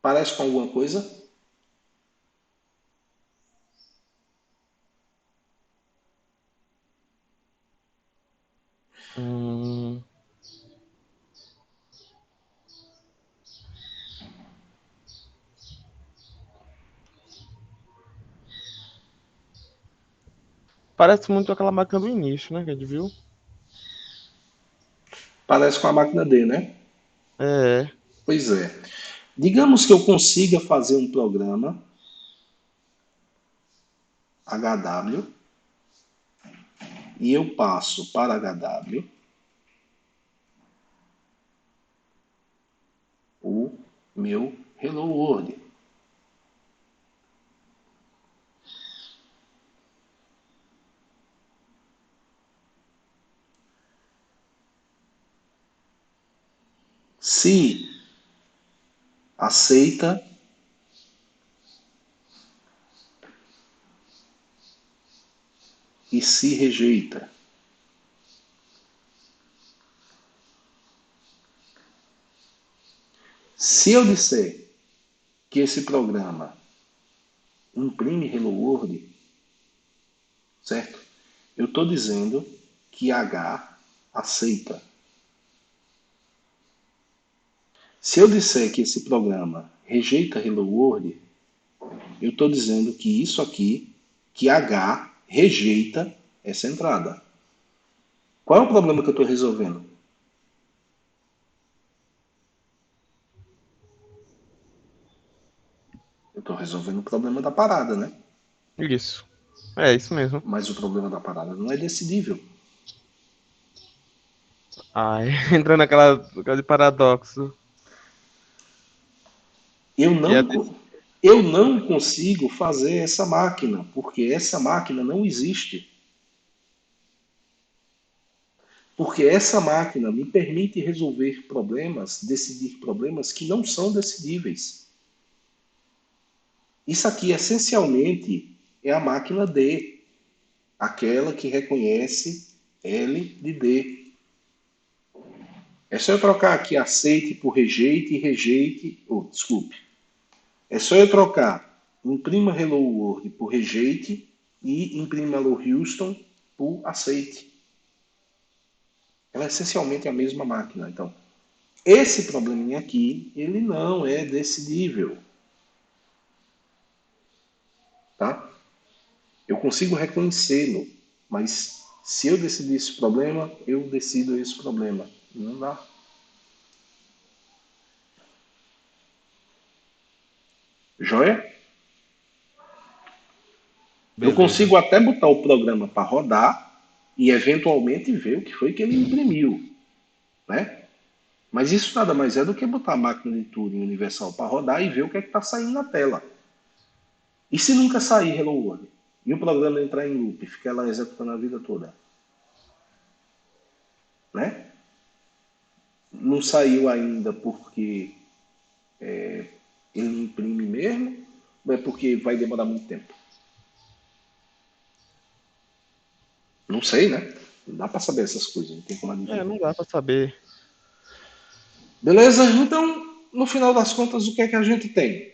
Parece com alguma coisa? Hum, parece muito aquela máquina do início, né? Que a gente viu. Parece com a máquina D, né? É. Pois é. Digamos que eu consiga fazer um programa HW e eu passo para HW o meu Hello World. Se aceita, e se rejeita. Se eu disser que esse programa imprime Hello World, certo? Eu estou dizendo que H aceita. Se eu disser que esse programa rejeita Hello World, eu estou dizendo que isso aqui, que H rejeita essa entrada. Qual é o problema que eu estou resolvendo? Eu estou resolvendo o problema da parada, né? Isso. É isso mesmo. Mas o problema da parada não é decidível. Ai, entrando naquela de paradoxo. Eu Que é não, eu não consigo fazer essa máquina, porque essa máquina não existe. Porque essa máquina me permite resolver problemas, decidir problemas que não são decidíveis. Isso aqui, essencialmente, é a máquina D, aquela que reconhece L de D. É só eu trocar aqui aceite por rejeite e rejeite. Oh, desculpe. É só eu trocar imprima Hello World por rejeite e imprima Hello Houston por aceite. Ela é essencialmente a mesma máquina. Então, esse probleminha aqui, ele não é decidível. Tá? Eu consigo reconhecê-lo, mas se eu decidir esse problema, eu decido esse problema. Não dá. Joia? Eu beleza. consigo até botar o programa para rodar e eventualmente ver o que foi que ele imprimiu, né? Mas isso nada mais é do que botar a máquina de Turing universal para rodar e ver o que é que está saindo na tela. E se nunca sair Hello World? E o programa entrar em loop, ficar lá executando a vida toda? né? Não saiu ainda porque ele imprime mesmo, ou é porque vai demorar muito tempo? Não sei, né? Não dá para saber essas coisas, não tem como adivinhar. Não dá pra saber. Beleza? Então, no final das contas, o que é que a gente tem?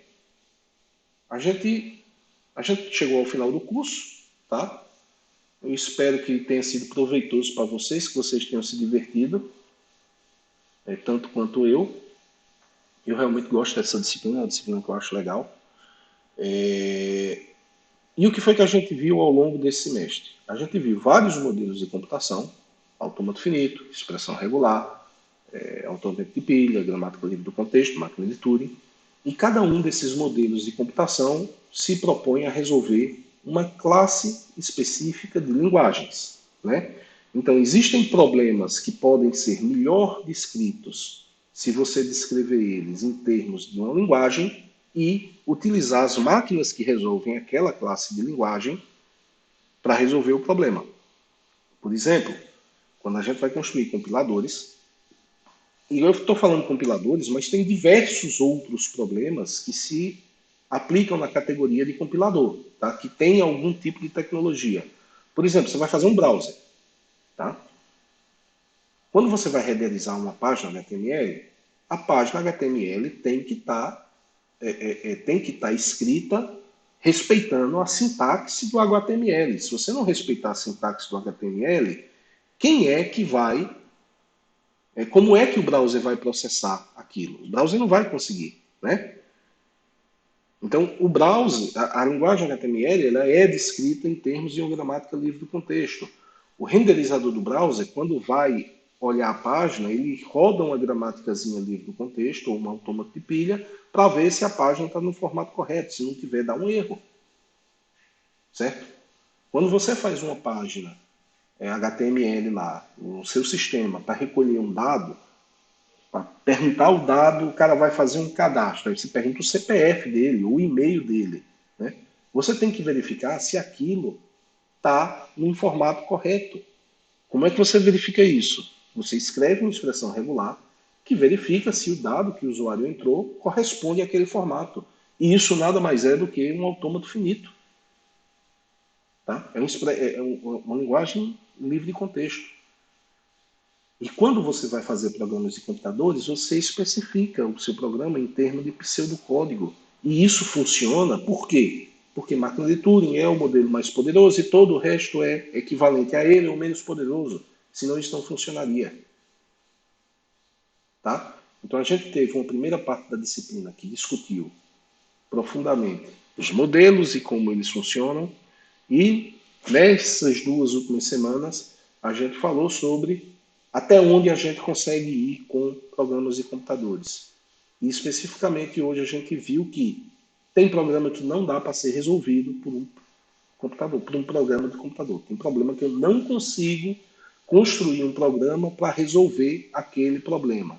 A gente, a gente chegou ao final do curso, tá? Eu espero que tenha sido proveitoso para vocês, que vocês tenham se divertido, tanto quanto eu. Eu realmente gosto dessa disciplina, é uma disciplina que eu acho legal. E o que foi que a gente viu ao longo desse semestre? A gente viu vários modelos de computação, autômato finito, expressão regular, autômato de pilha, gramática livre do contexto, máquina de Turing. E cada um desses modelos de computação se propõe a resolver uma classe específica de linguagens, né? Então, existem problemas que podem ser melhor descritos se você descrever eles em termos de uma linguagem e utilizar as máquinas que resolvem aquela classe de linguagem para resolver o problema. Por exemplo, quando a gente vai construir compiladores, e eu estou falando compiladores, mas tem diversos outros problemas que se aplicam na categoria de compilador, tá? Que tem algum tipo de tecnologia. Por exemplo, você vai fazer um browser. Tá? Quando você vai renderizar uma página HTML, a página HTML tem que estar escrita respeitando a sintaxe do HTML. Se você não respeitar a sintaxe do HTML, quem é que vai como é que o browser vai processar aquilo? O browser não vai conseguir, né? Então, o browser, a linguagem HTML, ela é descrita em termos de uma gramática livre do contexto. O renderizador do browser, quando vai olhar a página, ele roda uma gramáticazinha livre do contexto, ou uma autômata de pilha, para ver se a página está no formato correto. Se não tiver, dá um erro. Certo? Quando você faz uma página HTML lá, no seu sistema, para recolher um dado, para perguntar o dado, o cara vai fazer um cadastro. Aí você pergunta o CPF dele, o e-mail dele. Né? Você tem que verificar se aquilo está num formato correto. Como é que você verifica isso? Você escreve uma expressão regular que verifica se o dado que o usuário entrou corresponde àquele formato. E isso nada mais é do que um autômato finito. Tá? Uma linguagem livre de contexto. E quando você vai fazer programas de computadores, você especifica o seu programa em termos de pseudocódigo. E isso funciona por quê? Porque máquina de Turing é o modelo mais poderoso e todo o resto é equivalente a ele ou menos poderoso. Senão isso não funcionaria. Tá? Então a gente teve uma primeira parte da disciplina que discutiu profundamente os modelos e como eles funcionam. E nessas 2 últimas semanas a gente falou sobre até onde a gente consegue ir com programas de computadores. E especificamente hoje a gente viu que tem problema que não dá para ser resolvido por um computador, por um programa de computador. Tem problema que eu não consigo construir um programa para resolver aquele problema.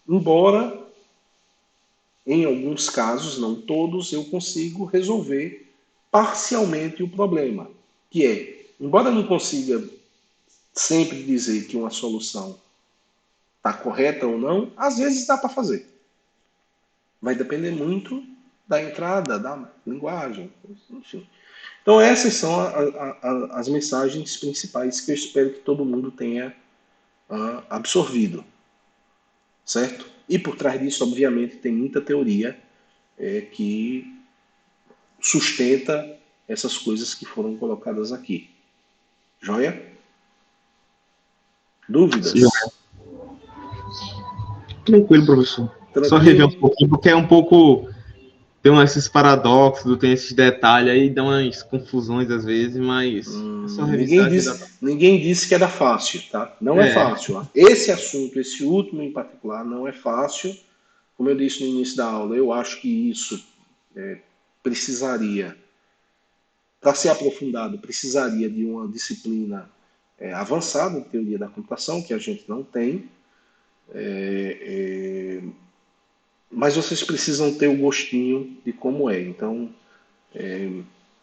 Embora, em alguns casos, não todos, eu consigo resolver parcialmente o problema, que é, embora eu não consiga sempre dizer que uma solução está correta ou não, às vezes dá para fazer. Vai depender muito da entrada, da linguagem, enfim. Então essas são as mensagens principais que eu espero que todo mundo tenha absorvido, certo? E por trás disso, obviamente, tem muita teoria que sustenta essas coisas que foram colocadas aqui. Joia? Sim. Dúvidas? Tranquilo, professor. Só rever um Tranquilo? pouquinho, porque é um pouco. Tem esses paradoxos, tem esses detalhes aí, dá umas confusões às vezes, mas é só Ninguém revisar que dá pra. disse, ninguém disse que era fácil, tá? Não é É, fácil. Ó. Esse assunto, esse último em particular, não é fácil. Como eu disse no início da aula, eu acho que isso precisaria, para ser aprofundado, precisaria de uma disciplina avançada de teoria da computação, que a gente não tem. Mas vocês precisam ter o gostinho de como é. Então,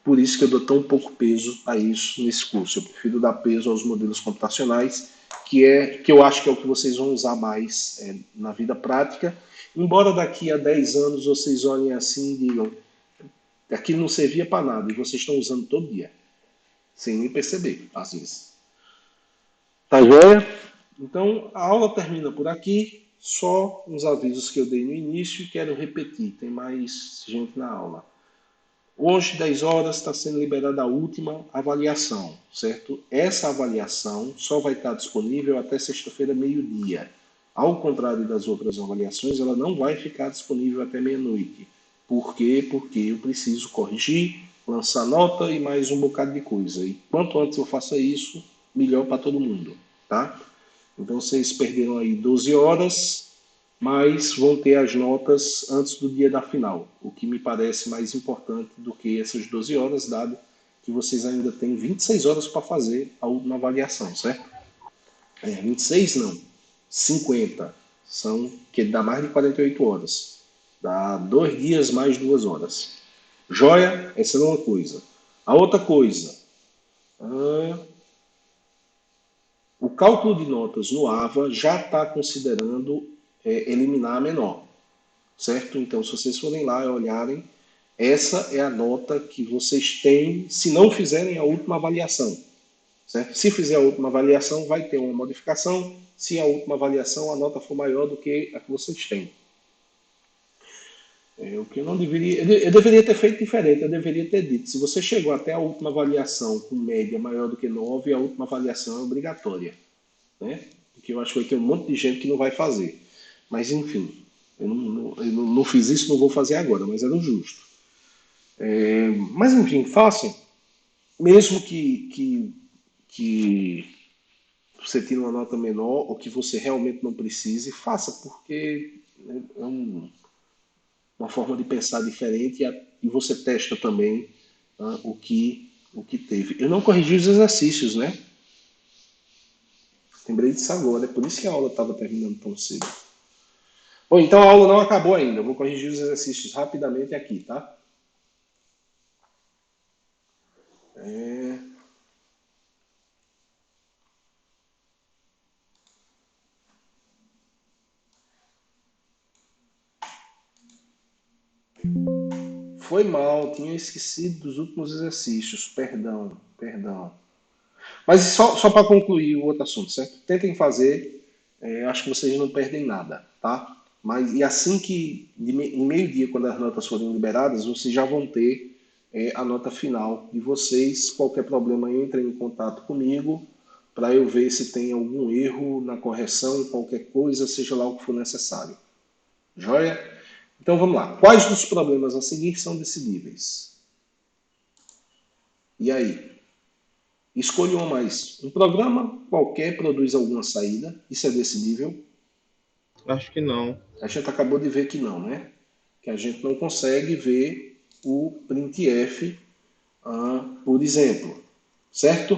Por isso que eu dou tão pouco peso a isso nesse curso. Eu prefiro dar peso aos modelos computacionais, que eu acho que é o que vocês vão usar mais na vida prática. Embora daqui a 10 anos vocês olhem assim e digam, aquilo não servia para nada, e vocês estão usando todo dia, sem nem perceber, às vezes. Tá joia? Então, a aula termina por aqui. Só uns avisos que eu dei no início e quero repetir. Tem mais gente na aula. Hoje, 10 horas, está sendo liberada a última avaliação, certo? Essa avaliação só vai estar disponível até sexta-feira, meio-dia. Ao contrário das outras avaliações, ela não vai ficar disponível até meia-noite. Por quê? Porque eu preciso corrigir, lançar nota e mais um bocado de coisa. E quanto antes eu faça isso, melhor para todo mundo, tá? Então vocês perderam aí 12 horas, mas vão ter as notas antes do dia da final, o que me parece mais importante do que essas 12 horas, dado que vocês ainda têm 26 horas para fazer a última avaliação, certo? 26 não, 50. São que dá mais de 48 horas. Dá 2 dias mais 2 horas. Joia? Essa é uma coisa. A outra coisa, o cálculo de notas no AVA já está considerando eliminar a menor, certo? Então, se vocês forem lá e olharem, essa é a nota que vocês têm se não fizerem a última avaliação, certo? Se fizer a última avaliação, vai ter uma modificação. Se a última avaliação a nota for maior do que a que vocês têm. O que eu não deveria. Eu deveria ter feito diferente, eu deveria ter dito. Se você chegou até a última avaliação com média maior do que 9, a última avaliação é obrigatória, né? Porque eu acho que vai ter um monte de gente que não vai fazer. Mas, enfim, eu não fiz isso, não vou fazer agora, mas era o justo. Mas, enfim, façam. Mesmo que você tire uma nota menor ou que você realmente não precise, faça, porque é uma forma de pensar diferente e você testa também o que teve. Eu não corrigi os exercícios, né? Lembrei disso agora, é por isso que a aula estava terminando tão cedo. Bom, então a aula não acabou ainda. Eu vou corrigir os exercícios rapidamente aqui, tá? É... Foi mal, tinha esquecido dos últimos exercícios. Perdão, perdão. Mas só para concluir o outro assunto, certo? Tentem fazer, acho que vocês não perdem nada, tá? Mas e assim que, em meio-dia, quando as notas forem liberadas, vocês já vão ter a nota final de vocês. Qualquer problema, entrem em contato comigo para eu ver se tem algum erro na correção, qualquer coisa, seja lá o que for necessário. Joia? Então vamos lá. Quais dos problemas a seguir são decidíveis? E aí? Escolha um mais. Um programa qualquer produz alguma saída, isso é decidível. Acho que não. A gente acabou de ver que não, né? Que a gente não consegue ver o printf, por exemplo, certo?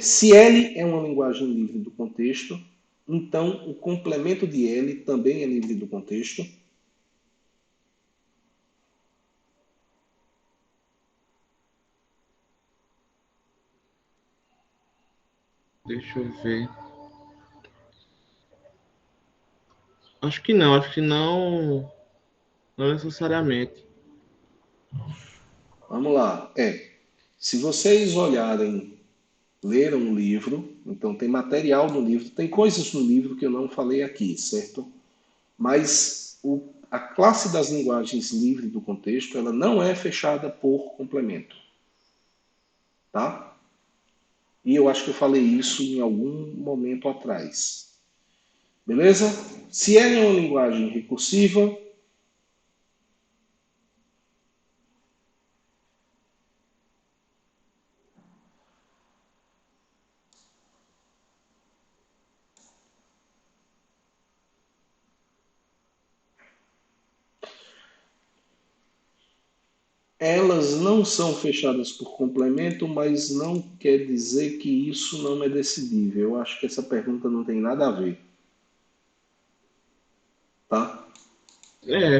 Se L é uma linguagem livre do contexto, então o complemento de L também é livre do contexto. Deixa eu ver. Acho que não, não necessariamente. Vamos lá. Se vocês olharem, leram um livro, então tem material no livro, tem coisas no livro que eu não falei aqui, certo? Mas a classe das linguagens livre do contexto, ela não é fechada por complemento, tá? E eu acho que eu falei isso em algum momento atrás. Beleza? Se ela é uma linguagem recursiva, elas não são fechadas por complemento, mas não quer dizer que isso não é decidível. Eu acho que essa pergunta não tem nada a ver, tá?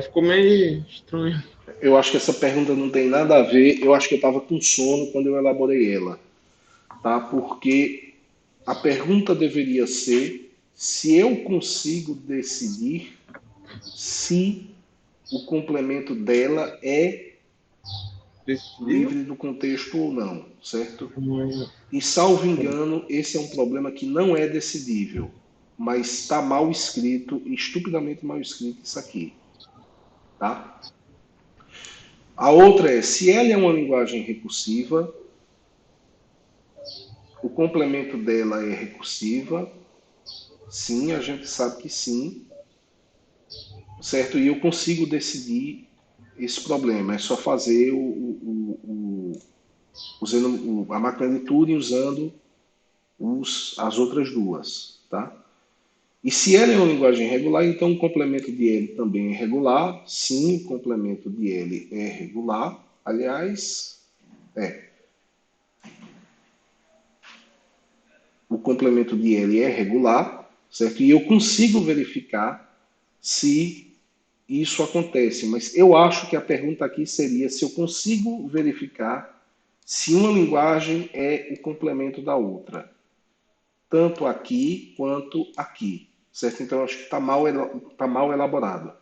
Ficou meio estranho. Eu acho que essa pergunta não tem nada a ver. Eu acho que eu estava com sono quando eu elaborei ela, tá? Porque a pergunta deveria ser se eu consigo decidir se o complemento dela é Decidiu? livre do contexto ou não, certo? E salvo engano, esse é um problema que não é decidível, mas está mal escrito, estupidamente mal escrito isso aqui, tá? A outra é, se ela é uma linguagem recursiva, o complemento dela é recursiva, sim, a gente sabe que sim, certo? E eu consigo decidir esse problema, é só fazer usando a máquina de Turing usando as outras duas, tá? E se ela é uma linguagem regular, então o complemento de L também é regular. Sim, o complemento de L é regular. Aliás, o complemento de L é regular, certo? E eu consigo verificar se isso acontece. Mas eu acho que a pergunta aqui seria se eu consigo verificar se uma linguagem é o complemento da outra, tanto aqui quanto aqui, certo? Então, eu acho que tá mal elaborado.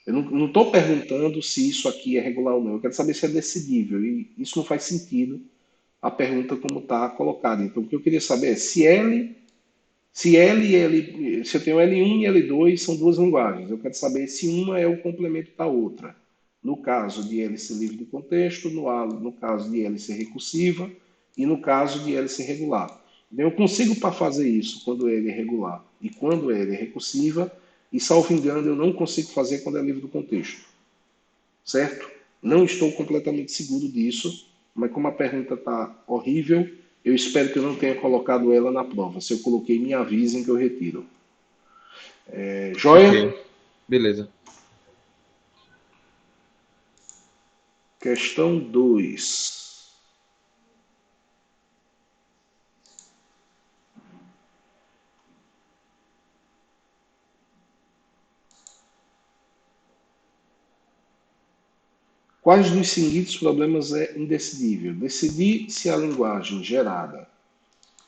Eu não estou perguntando se isso aqui é regular ou não. Eu quero saber se é decidível. E isso não faz sentido a pergunta como está colocada. Então, o que eu queria saber é se eu tenho L1 e L2 são duas linguagens. Eu quero saber se uma é o complemento da outra. No caso de L ser livre de contexto, no caso de L ser recursiva e no caso de L ser regular. Então, eu consigo para fazer isso quando L é regular e quando L é recursiva, e salvo engano, eu não consigo fazer quando é livre do contexto. Certo? Não estou completamente seguro disso, mas como a pergunta está horrível, eu espero que eu não tenha colocado ela na prova. Se eu coloquei, me avisem que eu retiro. Ok, Joia? beleza. Questão 2. Quais dos seguintes problemas é indecidível? Decidir se a linguagem gerada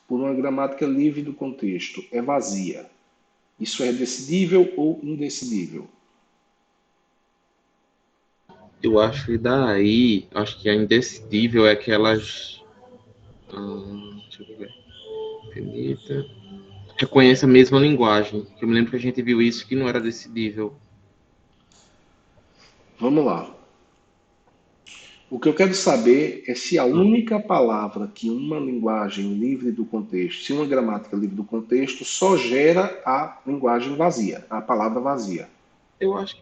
por uma gramática livre do contexto é vazia. Isso é decidível ou indecidível? Eu acho que daí, acho que a indecidível é que elas. Deixa eu ver. Finita. Reconheça a mesma linguagem. Eu me lembro que a gente viu isso que não era decidível. Vamos lá. O que eu quero saber é se a única palavra que uma linguagem livre do contexto, se uma gramática livre do contexto, só gera a linguagem vazia, a palavra vazia, Eu acho que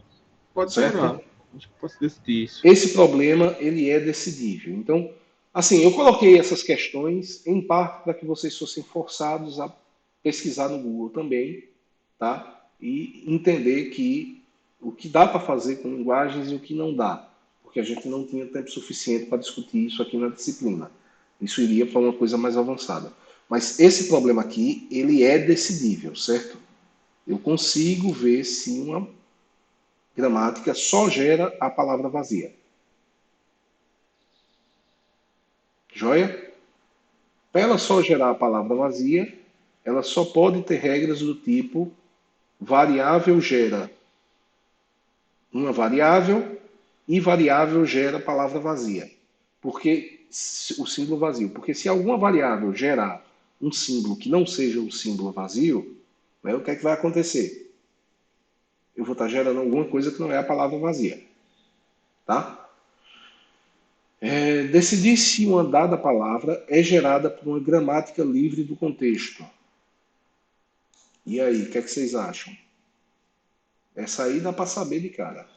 pode certo? gerar. Acho que posso decidir isso. Esse problema ele é decidível. Então, assim, eu coloquei essas questões em parte para que vocês fossem forçados a pesquisar no Google também, tá? E entender que o que dá para fazer com linguagens e o que não dá, porque a gente não tinha tempo suficiente para discutir isso aqui na disciplina. Isso iria para uma coisa mais avançada. Mas esse problema aqui, ele é decidível, certo? Eu consigo ver se uma gramática só gera a palavra vazia. Joia? Para ela só gerar a palavra vazia, ela só pode ter regras do tipo variável gera uma variável e variável gera a palavra vazia. Porque o símbolo vazio. Porque se alguma variável gerar um símbolo que não seja um símbolo vazio, né, o que é que vai acontecer? Eu vou estar gerando alguma coisa que não é a palavra vazia. Tá? Decidir se uma dada palavra é gerada por uma gramática livre do contexto. E aí, o que é que vocês acham? Essa aí dá para saber de cara.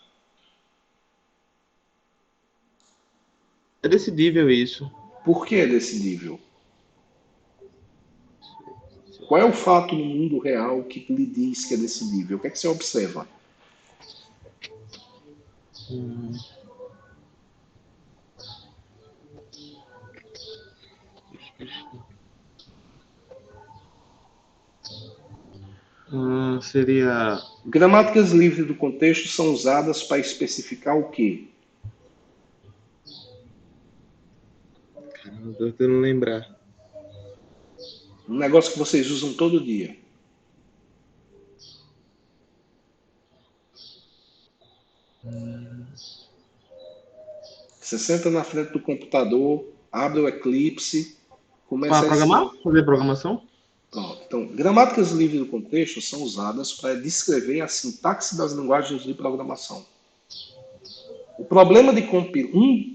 É decidível isso. Por que é decidível? Qual é o fato no mundo real que lhe diz que é decidível? O que é que você observa? Seria. Gramáticas livres do contexto são usadas para especificar o quê? Caramba, tô tentando lembrar. Um negócio que vocês usam todo dia. Você senta na frente do computador, abre o Eclipse, Para começa a programar? escrever. Fazer programação? Pronto. Então, gramáticas livres do contexto são usadas para descrever a sintaxe das linguagens de programação. O problema de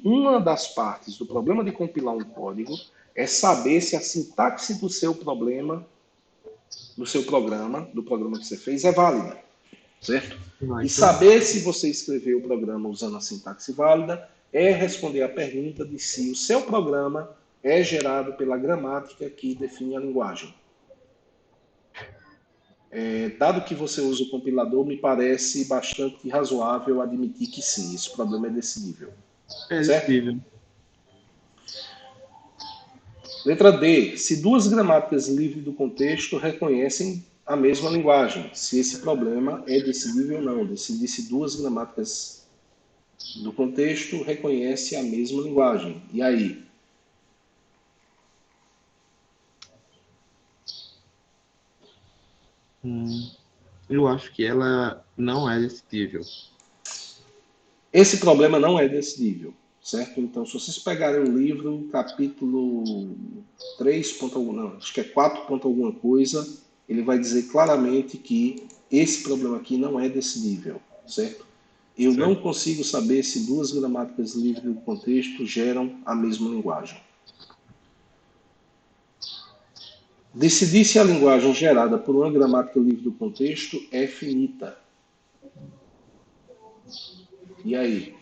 uma das partes do problema de compilar um código é saber se a sintaxe do seu problema, do seu programa, do programa que você fez, é válida, certo? E Então. saber se você escreveu o programa usando a sintaxe válida é responder à pergunta de se o seu programa é gerado pela gramática que define a linguagem. Dado que você usa o compilador, me parece bastante razoável admitir que sim, esse problema é decidível. É Certo? decidível. Letra D. Se duas gramáticas livres do contexto reconhecem a mesma linguagem, se esse problema é decidível ou não. Decidir se duas gramáticas do contexto reconhecem a mesma linguagem. E aí? Eu acho que ela não é decidível. Esse problema não é decidível, certo? Então, se vocês pegarem o livro, capítulo 3 ponto algum, não, acho que é 4 ponto alguma coisa, ele vai dizer claramente que esse problema aqui não é decidível, certo? Eu não Certo. consigo saber se duas gramáticas livres do contexto geram a mesma linguagem. Decidir se a linguagem gerada por uma gramática livre do contexto é finita. E aí?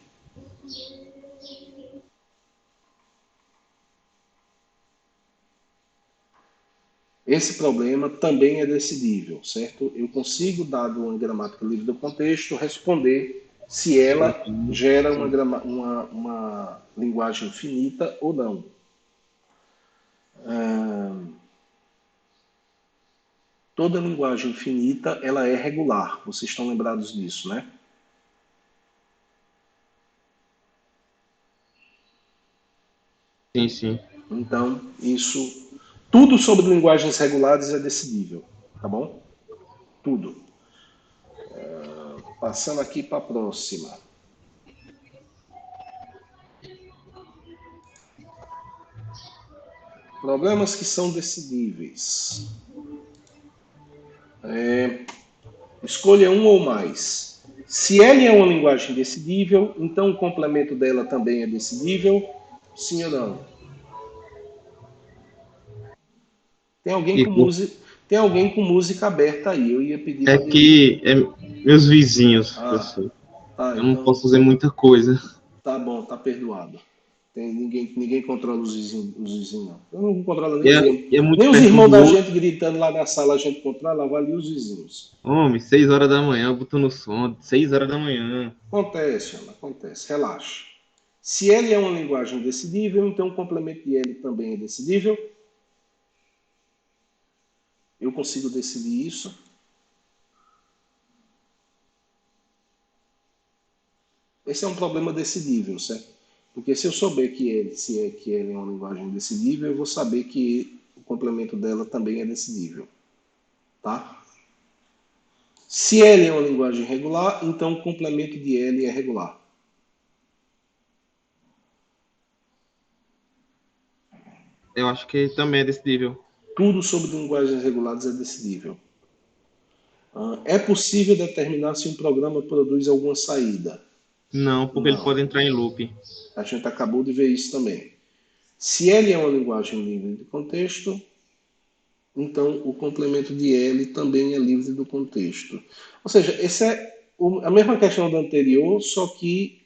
Esse problema também é decidível, certo? Eu consigo, dado uma gramática livre do contexto, responder se ela gera uma linguagem finita ou não. Toda linguagem finita ela é regular. Vocês estão lembrados disso, né? Sim, sim. Então, tudo sobre linguagens regulares é decidível, tá bom? Tudo. Passando aqui para a próxima. Problemas que são decidíveis. Escolha um ou mais. Se L é uma linguagem decidível, então o complemento dela também é decidível? Sim ou não? Tem alguém E com música, tem alguém com música aberta aí. Eu ia pedir é para desligar. que meus vizinhos, Ah, professor. tá, Eu não então posso fazer muita coisa. tá bom, tá perdoado. Ninguém controla os vizinhos, não. Eu não controlo nem E os é, irmãos. e é muito Nem os perto um irmãos do da outro. gente gritando lá na sala, a gente controla, vale os vizinhos. Homem, 6 horas da manhã, eu boto no som, 6 horas da manhã. Acontece, Ana, acontece, relaxa. Se L é uma linguagem decidível, então o complemento de L também é decidível. Eu consigo decidir isso. Esse é um problema decidível, certo? Porque se eu souber que L é uma linguagem decidível, eu vou saber que o complemento dela também é decidível, tá? Se L é uma linguagem regular, então o complemento de L é regular. Eu acho que também é decidível. Tudo sobre linguagens regulares é decidível. É possível determinar se um programa produz alguma saída? Não, porque ele Não. pode entrar em loop. A gente acabou de ver isso também. Se L é uma linguagem livre de contexto, então o complemento de L também é livre do contexto. Ou seja, essa é a mesma questão da anterior, só que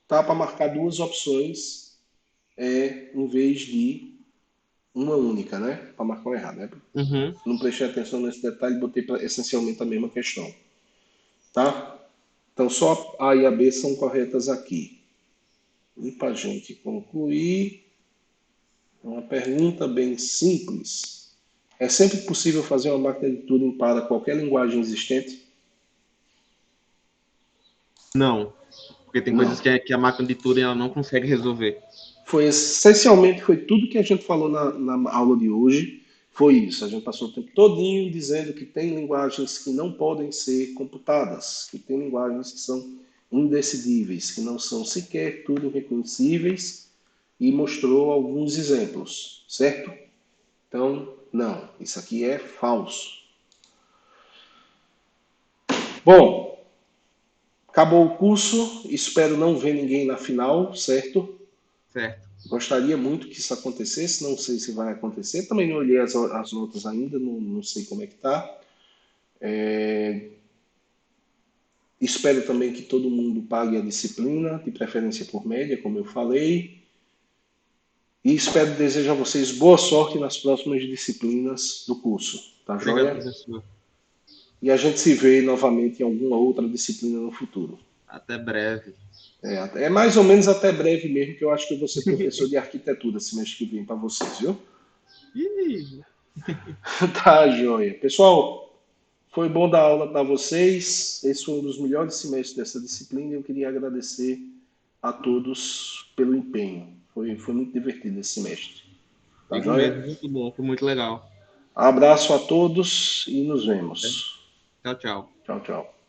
tá para marcar duas opções em vez de uma única, né? Para marcar o errado. Né? Uhum. Não prestei atenção nesse detalhe, botei essencialmente a mesma questão. Tá? Então só A e a B são corretas aqui. E para a gente concluir, uma pergunta bem simples. É sempre possível fazer uma máquina de Turing para qualquer linguagem existente? Não, porque tem coisas Não. que a máquina de Turing ela não consegue resolver. Foi essencialmente foi tudo que a gente falou na aula de hoje. Foi isso. A gente passou o tempo todinho dizendo que tem linguagens que não podem ser computadas, que tem linguagens que são indecidíveis, que não são sequer tudo reconhecíveis, e mostrou alguns exemplos, certo? Então, não, isso aqui é falso. Bom, acabou o curso, espero não ver ninguém na final, certo? Certo. Gostaria muito que isso acontecesse, não sei se vai acontecer. Também não olhei as notas ainda, não sei como é que tá. Espero também que todo mundo pague a disciplina, de preferência por média, como eu falei. E espero desejar a vocês boa sorte nas próximas disciplinas do curso, tá Obrigado, joia? professor. E a gente se vê novamente em alguma outra disciplina no futuro. Até breve. É mais ou menos até breve mesmo, que eu acho que eu vou ser professor de arquitetura semestre que vem para vocês, viu? Ih, Tá, joia. Pessoal, foi bom dar aula para vocês. Esse foi um dos melhores semestres dessa disciplina e eu queria agradecer a todos pelo empenho. Foi muito divertido esse semestre. Tá, digo mesmo, joia? muito bom, foi muito legal. Abraço a todos e nos vemos. Tchau, tchau. Tchau, tchau.